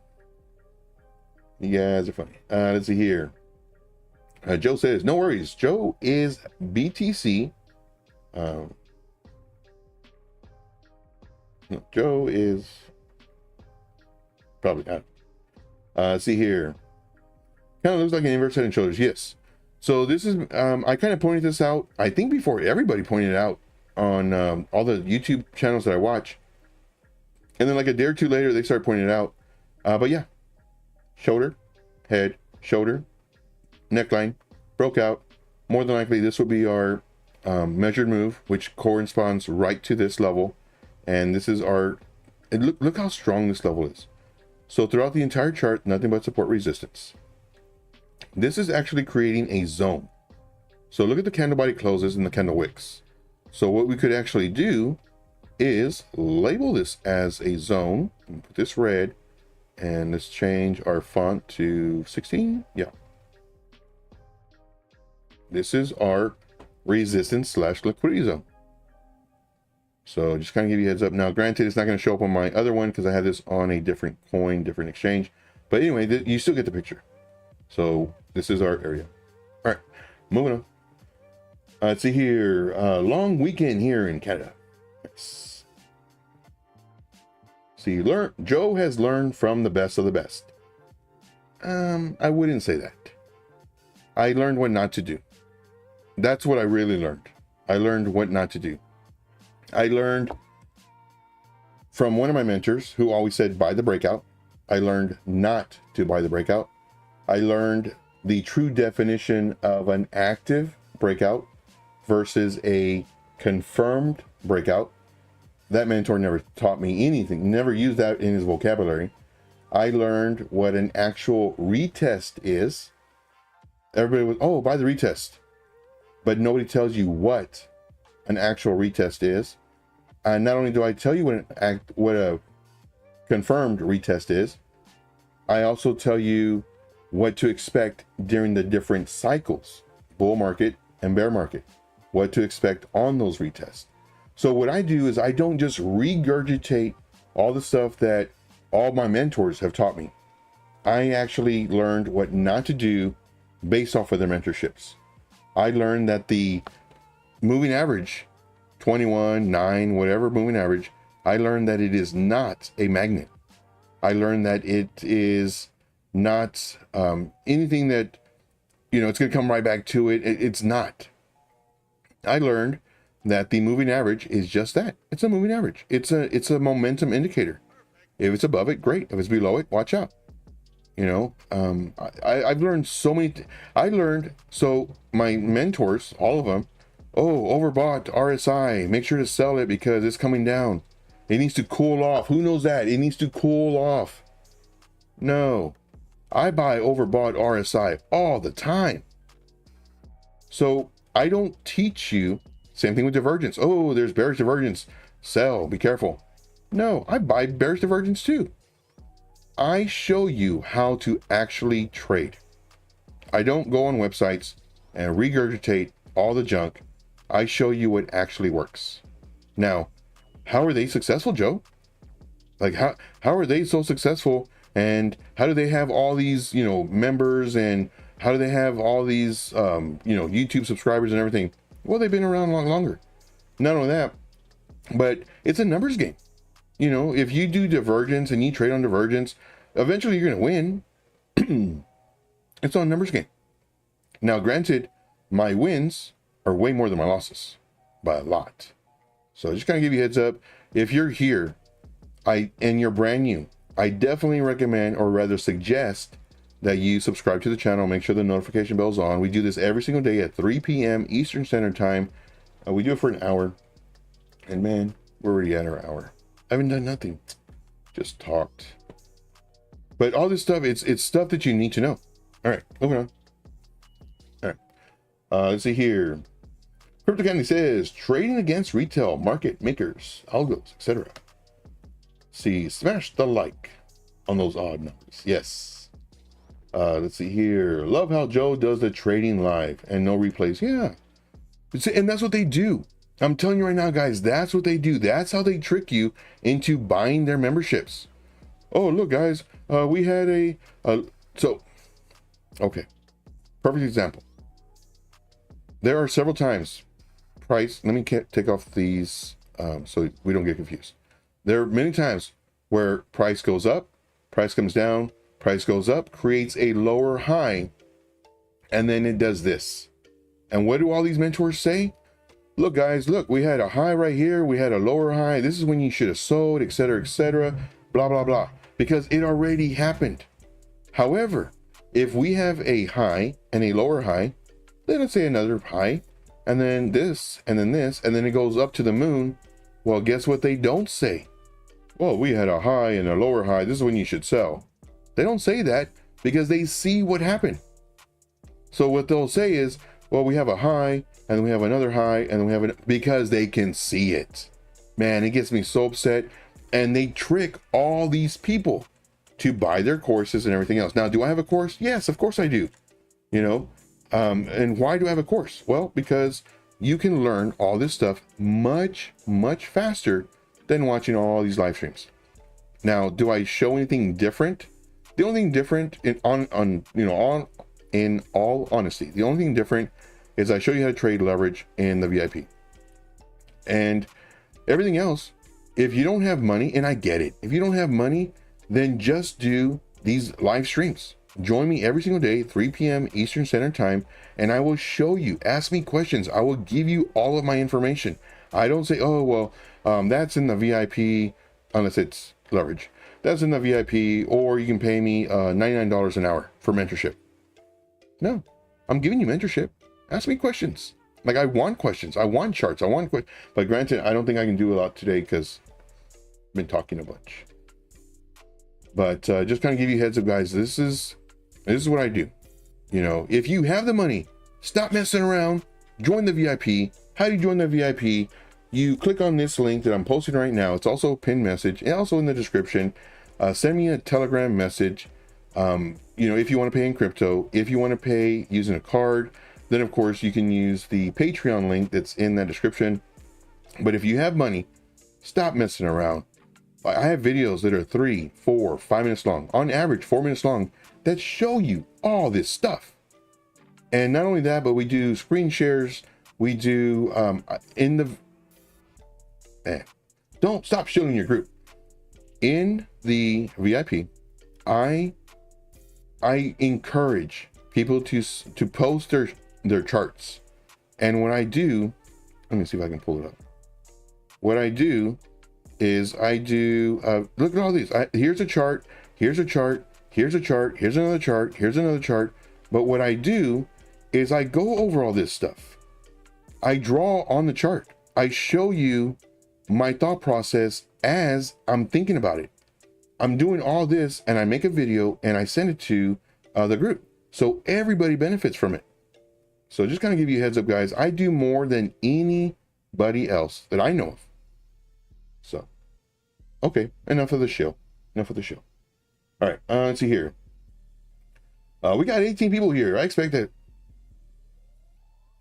Let's see here. Joe says, no worries. Joe is BTC. No, Joe is probably not. Let's see here. Kind of looks like an inverse head and shoulders. Yes. So this is, I kind of pointed this out, I think before everybody pointed it out on all the YouTube channels that I watch. And then like a day or two later, they start pointing it out. But yeah, shoulder, head, shoulder, neckline, broke out. More than likely, this would be our measured move, which corresponds right to this level. And this is our, and look how strong this level is. So throughout the entire chart, nothing but support resistance. This is actually creating a zone. So look at the candle body closes and the candle wicks. So what we could actually do is label this as a zone. Put this red, and let's change our font to 16. Yeah. This is our resistance / liquidity zone. So just kind of give you a heads up. Now, granted, it's not going to show up on my other one because I had this on a different coin, different exchange. But anyway, you still get the picture. So this is our area. All right, moving on. Let's see here. Long weekend here in Canada. Nice. See, Joe has learned from the best of the best. I wouldn't say that. I learned what not to do. That's what I really learned. I learned what not to do. I learned from one of my mentors who always said, buy the breakout. I learned not to buy the breakout. I learned the true definition of an active breakout versus a confirmed breakout. That mentor never taught me anything, never used that in his vocabulary. I learned what an actual retest is. Everybody was, oh, buy the retest. But nobody tells you what an actual retest is. And not only do I tell you what a confirmed retest is, I also tell you what to expect during the different cycles, bull market and bear market, what to expect on those retests. So what I do is I don't just regurgitate all the stuff that all my mentors have taught me. I actually learned what not to do based off of their mentorships. I learned that the moving average, 21, 9, whatever moving average, I learned that it is not a magnet. I learned that it is not anything that, it's going to come right back to it. It's not. I learned that the moving average is just that. It's a moving average. It's a momentum indicator. If it's above it, great. If it's below it, watch out. I've learned so many. So my mentors, all of them, overbought RSI. Make sure to sell it because it's coming down. It needs to cool off. Who knows that? It needs to cool off. No, I buy overbought RSI all the time. So I don't teach you. Same thing with divergence. Oh, there's bearish divergence. Sell. Be careful. No, I buy bearish divergence too. I show you how to actually trade. I don't go on websites and regurgitate all the junk. I show you what actually works. Now, how are they successful, Joe? Like how are they so successful, and how do they have all these, members, and how do they have all these, YouTube subscribers and everything? Well, they've been around a lot longer. Not only that, but it's a numbers game. If you do divergence and you trade on divergence, eventually you're going to win. It's on a numbers game. Now, granted, my wins are way more than my losses by a lot. So just kind of give you a heads up. If you're here, and you're brand new, I definitely recommend, or rather suggest, that you subscribe to the channel. Make sure the notification bell's on. We do this every single day at 3 p.m. Eastern Standard Time. We do it for an hour. And man, we're already at our hour. I haven't done nothing. Just talked. But all this stuff, it's stuff that you need to know. All right, moving on. All right. Let's see here. Crypto Candy says, trading against retail market makers, algos, etc. See, smash the like on those odd numbers. Yes. Let's see here. Love how Joe does the trading live and no replays. Yeah. And that's what they do. I'm telling you right now, guys, that's what they do. That's how they trick you into buying their memberships. Oh, look, guys, we had okay. Perfect example. There are several times price, let me take off these so we don't get confused. There are many times where price goes up, price comes down, price goes up, creates a lower high, and then it does this. And what do all these mentors say? Look, guys, look, we had a high right here. We had a lower high. This is when you should have sold, etc., blah, blah, blah, because it already happened. However, if we have a high and a lower high, then let's say another high, and then this, and then this, and then it goes up to the moon. Well, guess what they don't say? Well, we had a high and a lower high. This is when you should sell. They don't say that because they see what happened. So what they'll say is, well, we have a high, and then we have another high, and then we have because they can see it. Man, it gets me so upset. And they trick all these people to buy their courses and everything else. Now, do I have a course? Yes, of course I do. And why do I have a course? Well, because you can learn all this stuff much, much faster than watching all these live streams. Now, do I show anything different? The only thing different in all honesty, the only thing different is I show you how to trade leverage in the VIP. And everything else If you don't have money, and I get it, if you don't have money, then just do these live streams. Join me every single day, 3 p.m. Eastern Standard Time, and I will show you. Ask me questions. I will give you all of my information. I don't say, oh, well, that's in the VIP, unless it's leverage. That's in the VIP, or you can pay me $99 an hour for mentorship. No, I'm giving you mentorship. Ask me questions. Like, I want questions. I want charts. I want questions. But granted, I don't think I can do a lot today because I've been talking a bunch. But just kind of give you a heads up, guys. This is what I do. You know, if you have the money, stop messing around. Join the VIP. How do you join the VIP? You click on this link that I'm posting right now. It's also a pinned message and also in the description. Send me a Telegram message. You know, if you want to pay in crypto, if you want to pay using a card, then of course you can use the Patreon link that's in that description. But if you have money, stop messing around. I have videos that are 3, 4, 5 minutes long, on average 4 minutes long, that show you all this stuff. And not only that, but we do screen shares. We do in the don't stop showing your group. In the VIP, I encourage people to post their charts. And what I do, let me see if I can pull it up. What I do is look at all these. Here's a chart, here's a chart, here's a chart, here's another chart, here's another chart. But what I do is I go over all this stuff. I draw on the chart. I show you my thought process as I'm thinking about it. I'm doing all this and I make a video and I send it to the group. So everybody benefits from it. So just kind of give you a heads up, guys. I do more than anybody else that I know of. So, okay, enough of the show. Enough of the show. All right, let's see here. We got 18 people here. I expect that.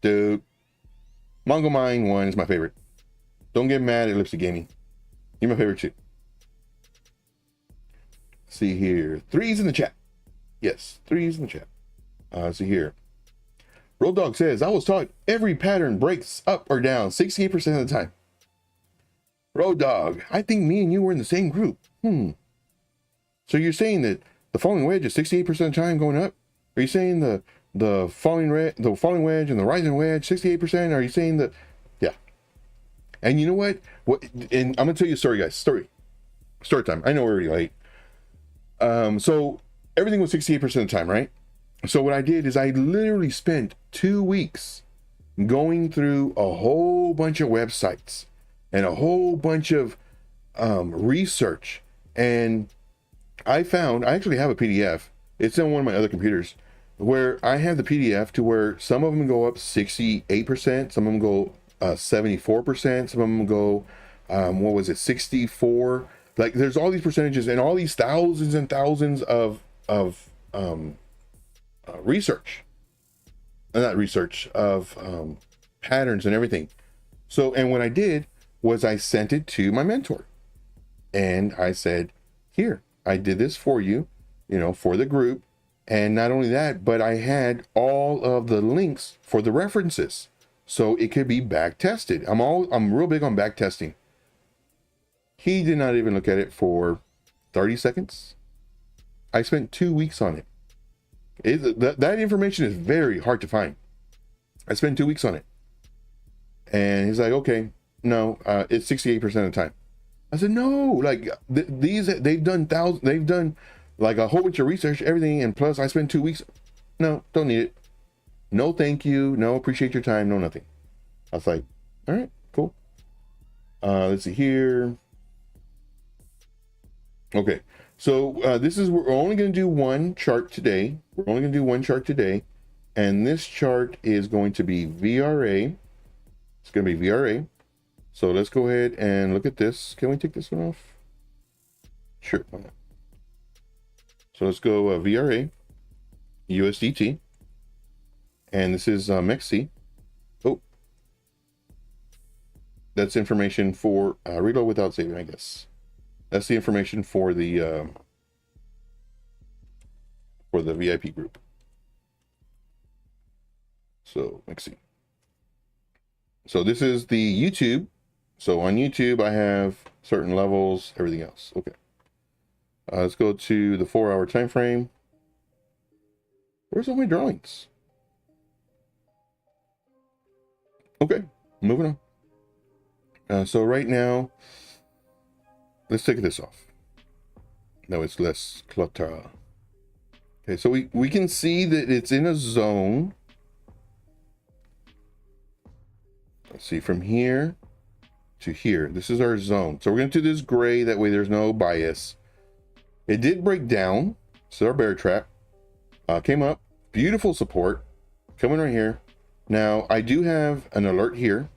Dude, Mongo Mine 1 is my favorite. Don't get mad at Lipsy Gaming. You're my favorite too. See here. 3's in the chat. Yes, 3's in the chat. See here. Road Dog says, I was taught every pattern breaks up or down 68% of the time. Road Dog, I think me and you were in the same group. So you're saying that the falling wedge is 68% of the time going up? Are you saying the falling wedge and the rising wedge 68%? Are you saying that? Yeah. And you know what? And I'm gonna tell you a story, guys. Story time. I know we're already late. So everything was 68% of the time, right? So what I did is I literally spent 2 weeks going through a whole bunch of websites and a whole bunch of research. And I actually have a PDF. It's on one of my other computers where I have the PDF to where some of them go up 68%, some of them go 74%, some of them go, 64. Like there's all these percentages and all these thousands and thousands of research, not research, of patterns and everything. So, and what I did was I sent it to my mentor and I said, here, I did this for you, you know, for the group. And not only that, but I had all of the links for the references so it could be back tested. I'm real big on back testing. He did not even look at it for 30 seconds. I spent 2 weeks on it. That information is very hard to find. I spent 2 weeks on it. And he's like, okay, no, it's 68% of the time. I said, no, like they've done like a whole bunch of research, everything. And plus I spent 2 weeks. No, don't need it. No, thank you. No, appreciate your time. No, nothing. I was like, all right, cool. Let's see here. Okay. So we're only going to do one chart today. And this chart is going to be VRA. It's going to be VRA. So let's go ahead and look at this. Can we take this one off? Sure. Why not? So let's go VRA, USDT. And this is MEXC. Oh. That's information for reload without saving, I guess. That's the information for the VIP group. So MEXC. So this is the YouTube. So on YouTube I have certain levels, everything else. Okay. Let's go to the 4-hour time frame. Where's all my drawings? Okay, moving on. So right now, let's take this off. No, it's less clutter. Okay, so we can see that it's in a zone. Let's see, from here to here. This is our zone. So we're going to do this gray. That way there's no bias. It did break down. So our bear trap came up. Beautiful support coming right here. Now I do have an alert here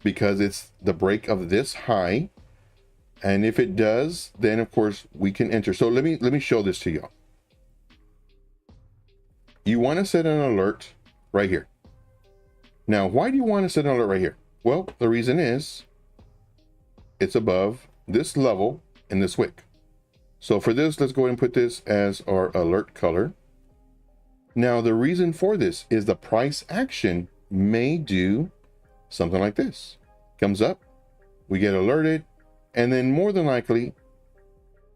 because it's the break of this high. And if it does, then of course we can enter. So let me show this to y'all. You want to set an alert right here. Now, why do you want to set an alert right here? Well, the reason is it's above this level in this wick. So for this, let's go ahead and put this as our alert color. Now, the reason for this is the price action may do something like this. Comes up, we get alerted, and then more than likely,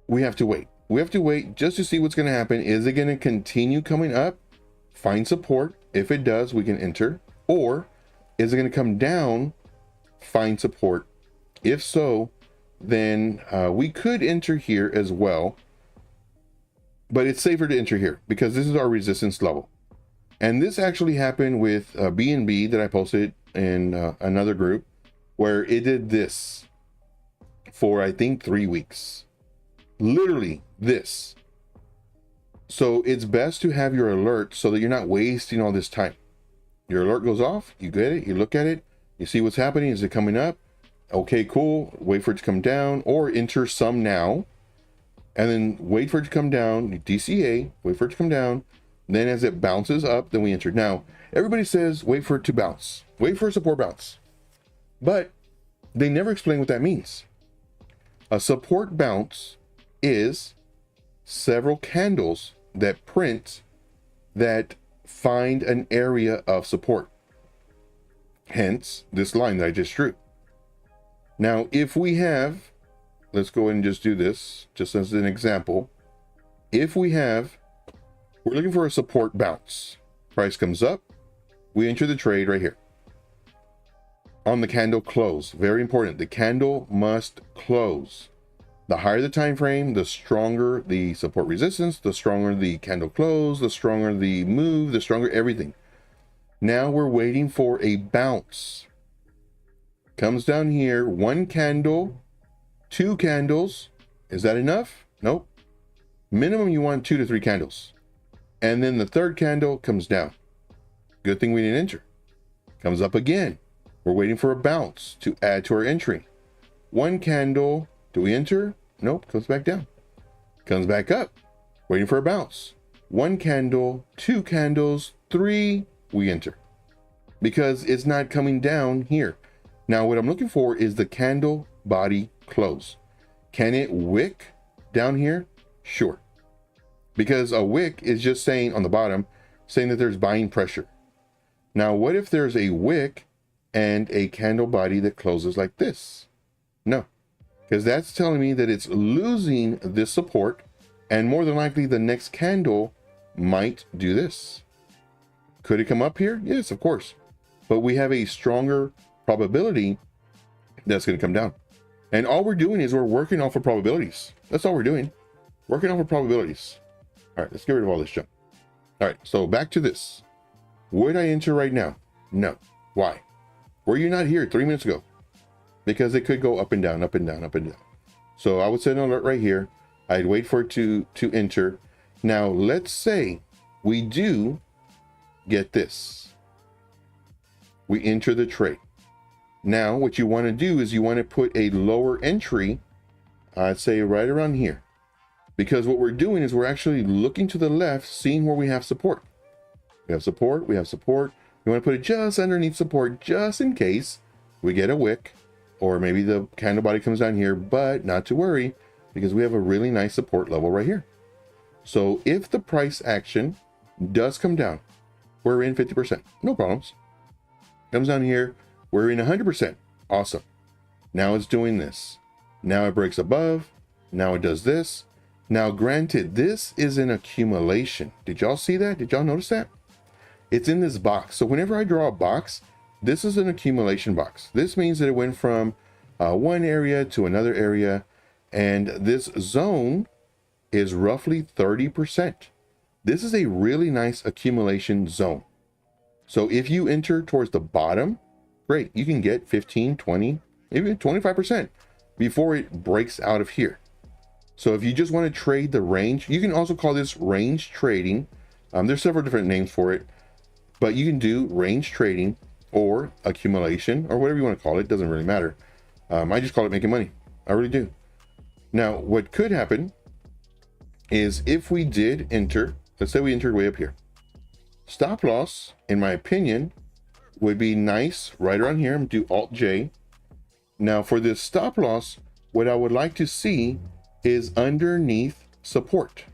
we have to wait. We have to wait just to see what's going to happen. Is it going to continue coming up? Find support. If it does, we can enter. Or is it going to come down? Find support. If so, then we could enter here as well. But it's safer to enter here because this is our resistance level. And this actually happened with BNB that I posted in another group where it did this for, I think, 3 weeks. Literally this. So it's best to have your alert so that you're not wasting all this time. Your alert goes off, you get it, you look at it, you see what's happening. Is it coming up? Okay, cool. Wait for it to come down or enter some now. And then wait for it to come down, DCA, wait for it to come down. Then as it bounces up, then we enter. Now, everybody says, wait for it to bounce. Wait for a support bounce. But they never explain what that means. A support bounce is several candles that print that find an area of support. Hence, this line that I just drew. Now, if we have, let's go ahead and just do this, just as an example. If we have, we're looking for a support bounce. Price comes up, we enter the trade right here. On the candle close, very important, the candle must close. The higher the time frame, the stronger the support resistance, the stronger the candle close, the stronger the move, the stronger everything. Now we're waiting for a bounce. Comes down here, 1 candle, 2 candles. Is that enough? Nope. Minimum you want 2 to 3 candles. And then the 3rd candle comes down. Good thing we didn't enter. Comes up again. We're waiting for a bounce to add to our entry. 1 candle. Do we enter? Nope. Comes back down. Comes back up. Waiting for a bounce. 1 candle, 2 candles, 3. We enter. Because it's not coming down here. Now what I'm looking for is the candle body close. Can it wick down here? Sure. Because a wick is just saying on the bottom, saying that there's buying pressure. Now, what if there's a wick and a candle body that closes like this? No, because that's telling me that it's losing this support, and more than likely the next candle might do this. Could it come up here? Yes, of course. But we have a stronger probability that's going to come down. And all we're doing is we're working off of probabilities. That's all we're doing. Working off of probabilities. All right, let's get rid of all this junk. All right, so back to this. Would I enter right now? No. Why? Were you not here 3 minutes ago? Because it could go up and down, up and down, up and down. So I would set an alert right here. I'd wait for it to enter. Now, let's say we do get this. We enter the trade. Now, what you want to do is you want to put a lower entry, I'd say right around here. Because what we're doing is we're actually looking to the left, seeing where we have support. We have support, we have support. You want to put it just underneath support, just in case we get a wick, or maybe the candle body comes down here, but not to worry, because we have a really nice support level right here. So if the price action does come down, we're in 50%, no problems. Comes down here, we're in 100%, awesome. Now it's doing this. Now it breaks above. Now it does this. Now, granted, this is an accumulation. Did y'all see that? Did y'all notice that? It's in this box. So whenever I draw a box, this is an accumulation box. This means that it went from one area to another area, and this zone is roughly 30%. This is a really nice accumulation zone. So if you enter towards the bottom, great, you can get 15, 20, even 25% before it breaks out of here. So if you just want to trade the range, you can also call this range trading. There's several different names for it, but you can do range trading or accumulation or whatever you want to call it. Doesn't really matter. I just call it making money. I really do. Now, what could happen is if we did enter, let's say we entered way up here. Stop loss, in my opinion, would be nice right around here. I'm going to do Alt J. Now for this stop loss, what I would like to see is underneath support.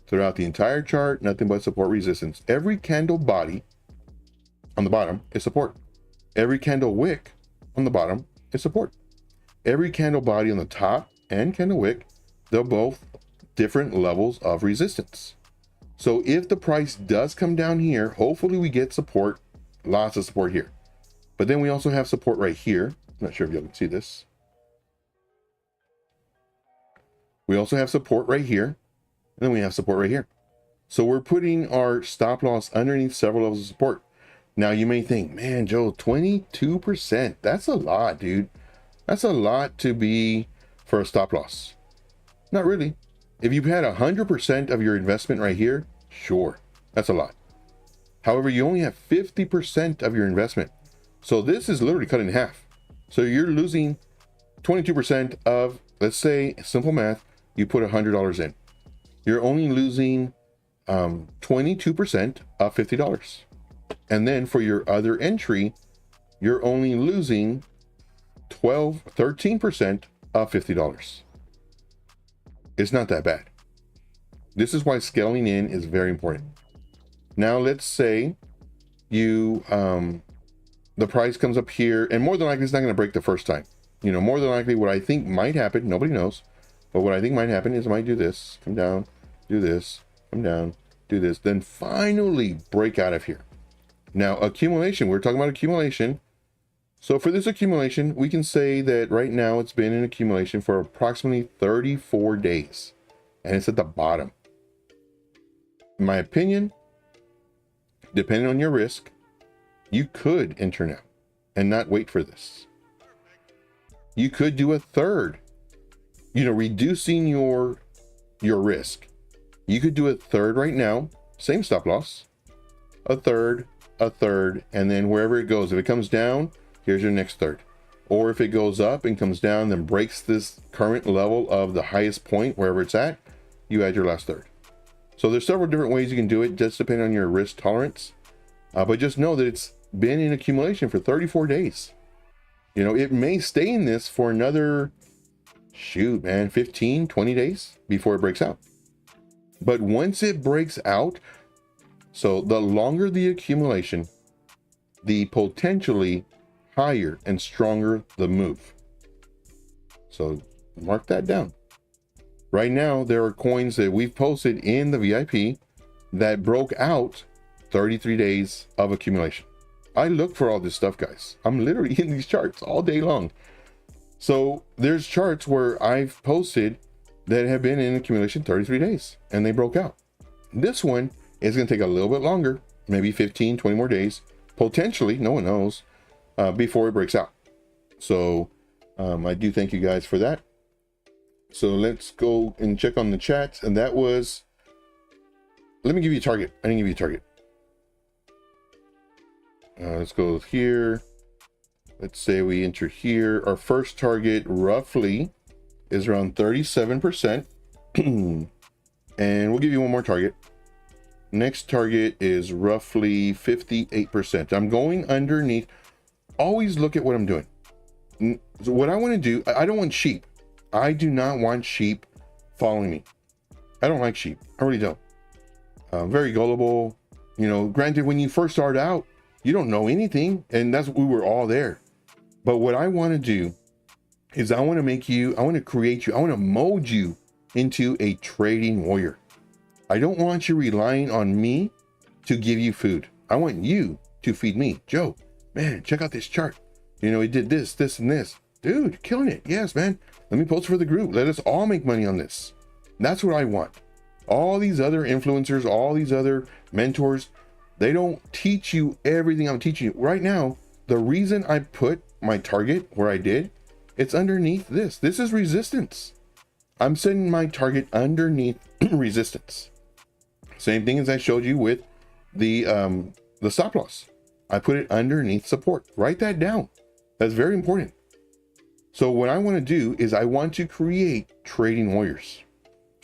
Throughout the entire chart, nothing but support resistance. Every candle body on the bottom is support. Every candle wick on the bottom is support. Every candle body on the top and candle wick, they're both different levels of resistance. So if the price does come down here, hopefully we get support, lots of support here. But then we also have support right here. I'm not sure if you can see this. We also have support right here, and then we have support right here. So we're putting our stop loss underneath several levels of support. Now you may think, man, Joe, 22%, that's a lot, dude. That's a lot to be for a stop loss. Not really. If you had 100% of your investment right here, sure, that's a lot. However, you only have 50% of your investment. So this is literally cut in half. So you're losing 22% of, let's say, simple math, you put $100 in. You're only losing 22% of $50. And then for your other entry, you're only losing 13% of $50. It's not that bad. This is why scaling in is very important. Now let's say you the price comes up here, and more than likely it's not going to break the first time. You know, more than likely what I think might happen, nobody knows, but what I think might happen is it might do this, come down, do this, come down, do this, then finally break out of here. Now accumulation, we're talking about accumulation. So for this accumulation, we can say that right now it's been in accumulation for approximately 34 days, and it's at the bottom. In my opinion, depending on your risk, you could enter now and not wait for this. You could do a third, reducing your risk. You could do a third right now, same stop loss, a third, and then wherever it goes, if it comes down, here's your next third. Or if it goes up and comes down, then breaks this current level of the highest point, wherever it's at, you add your last third. So there's several different ways you can do it, just depending on your risk tolerance. But just know that it's been in accumulation for 34 days. It may stay in this for another, 15, 20 days before it breaks out. But once it breaks out, so the longer the accumulation, the potentially higher and stronger the move. So mark that down. Right now, there are coins that we've posted in the VIP that broke out 33 days of accumulation. I look for all this stuff, guys. I'm literally in these charts all day long. So there's charts where I've posted that have been in accumulation 33 days and they broke out. This one is going to take a little bit longer, maybe 15, 20 more days, potentially, no one knows, before it breaks out. So I do thank you guys for that. So let's go and check on the chats. And that was, let me give you a target. I didn't give you a target. Let's go here. Let's say we enter here. Our first target roughly is around 37%. And we'll give you one more target. Next target is roughly 58%. I'm going underneath. Always look at what I'm doing. So what I want to do, I don't want sheep. I do not want sheep following me. I don't like sheep. I really don't. Very gullible. Granted, when you first start out, you don't know anything, and we were all there. But what I want to do is I want to create you, I want to mold you into a trading warrior. I don't want you relying on me to give you food. I want you to feed me. Joe, man, check out this chart. You know, it did this, this, and this. Dude, you're killing it. Yes, man. Let me post for the group. Let us all make money on this. That's what I want. All these other influencers, all these other mentors, they don't teach you everything I'm teaching you. Right now, the reason I put my target where I did, it's underneath this. This is resistance. I'm setting my target underneath resistance. Same thing as I showed you with the stop loss. I put it underneath support. Write that down. That's very important. So what I want to do is I want to create trading warriors.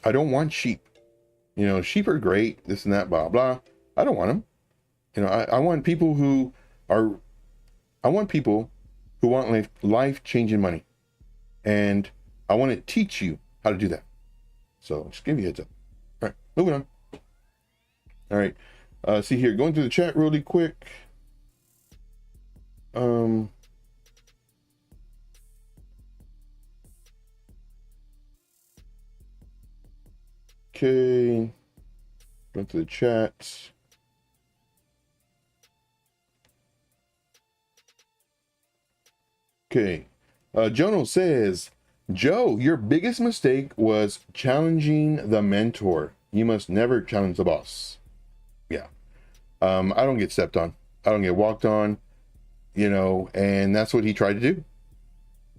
I don't want sheep. You know, sheep are great, this and that, blah, blah. I don't want them. You know, I want people who want life-changing money. And I want to teach you how to do that. So just give you a heads up. All right, moving on. All right, see here, going through the chat really quick. Okay, going to the chat. Okay, Jono says, Joe, your biggest mistake was challenging the mentor. You must never challenge the boss. Yeah, I don't get stepped on. I don't get walked on, you know, and that's what he tried to do.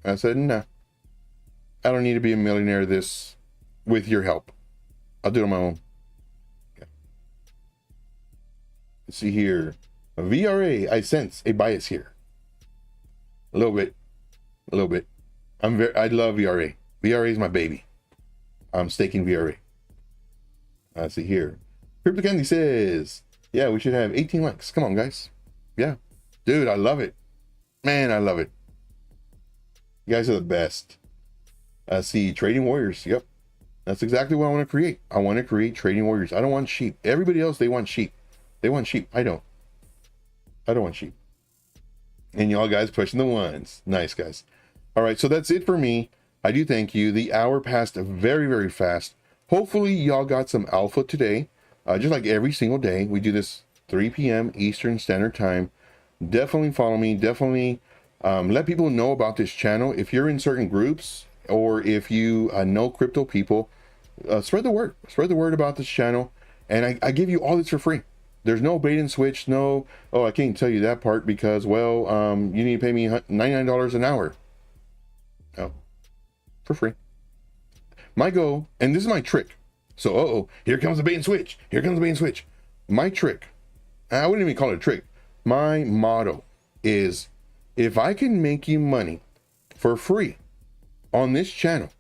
I said, nah, I don't need to be a millionaire with your help. I'll do it on my own. Okay. Let's see here. VRA, I sense a bias here. A little bit. I love VRA. VRA is my baby. I'm staking VRA. Let's see here. Crypto Candy says, yeah, we should have 18 likes. Come on, guys. Yeah. Dude, I love it. Man, I love it. You guys are the best. See, Trading Warriors. Yep. That's exactly what I want to create. I want to create Trading Warriors. I don't want sheep. Everybody else, they want sheep. They want sheep. I don't want sheep. And y'all guys pushing the ones. Nice, guys. All right, so that's it for me. I do thank you. The hour passed very, very fast. Hopefully, y'all got some alpha today. Just like every single day, we do this 3 p.m. Eastern Standard Time. Definitely follow me. Definitely let people know about this channel. If you're in certain groups or if you know crypto people, spread the word. Spread the word about this channel. And I give you all this for free. There's no bait and switch. No, oh, I can't tell you that part because, well, you need to pay me $99 an hour. No, for free. My goal, and this is my trick. So, here comes the bait and switch. Here comes the bait and switch. My trick, I wouldn't even call it a trick. My motto is, if I can make you money for free on this channel,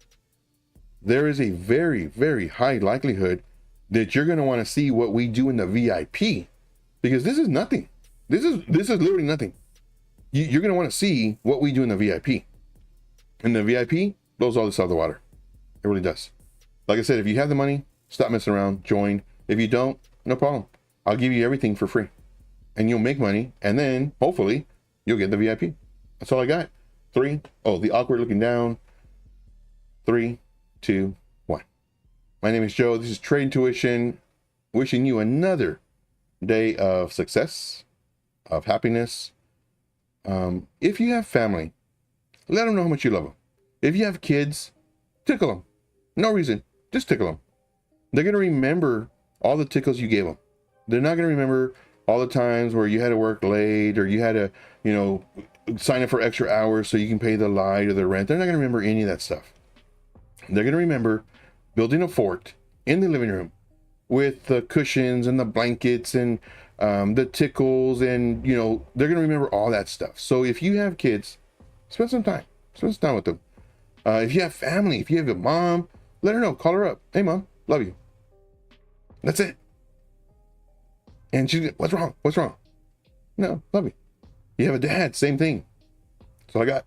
there is a very, very high likelihood that you're going to want to see what we do in the VIP, because this is nothing. This is literally nothing. You're going to want to see what we do in the VIP. And the VIP blows all this out of the water. It really does. Like I said, if you have the money, stop messing around, join. If you don't, no problem. I'll give you everything for free. And you'll make money, and then, hopefully, you'll get the VIP. That's all I got. The awkward looking down. 3, 2, 1. My name is Joe. This is TradeIntuition. Wishing you another day of success, of happiness. If you have family, let them know how much you love them. If you have kids, tickle them. No reason. Just tickle them. They're going to remember all the tickles you gave them. They're not going to remember all the times where you had to work late or you had to, sign up for extra hours so you can pay the light or the rent. They're not going to remember any of that stuff. They're going to remember building a fort in the living room with the cushions and the blankets and the tickles, and they're going to remember all that stuff. So if you have kids, spend some time with them. If you have family, if you have a mom, let her know. Call her up. Hey, mom, love you. That's it. And she's, what's wrong? No, love you. You have a dad, same thing. That's all I got.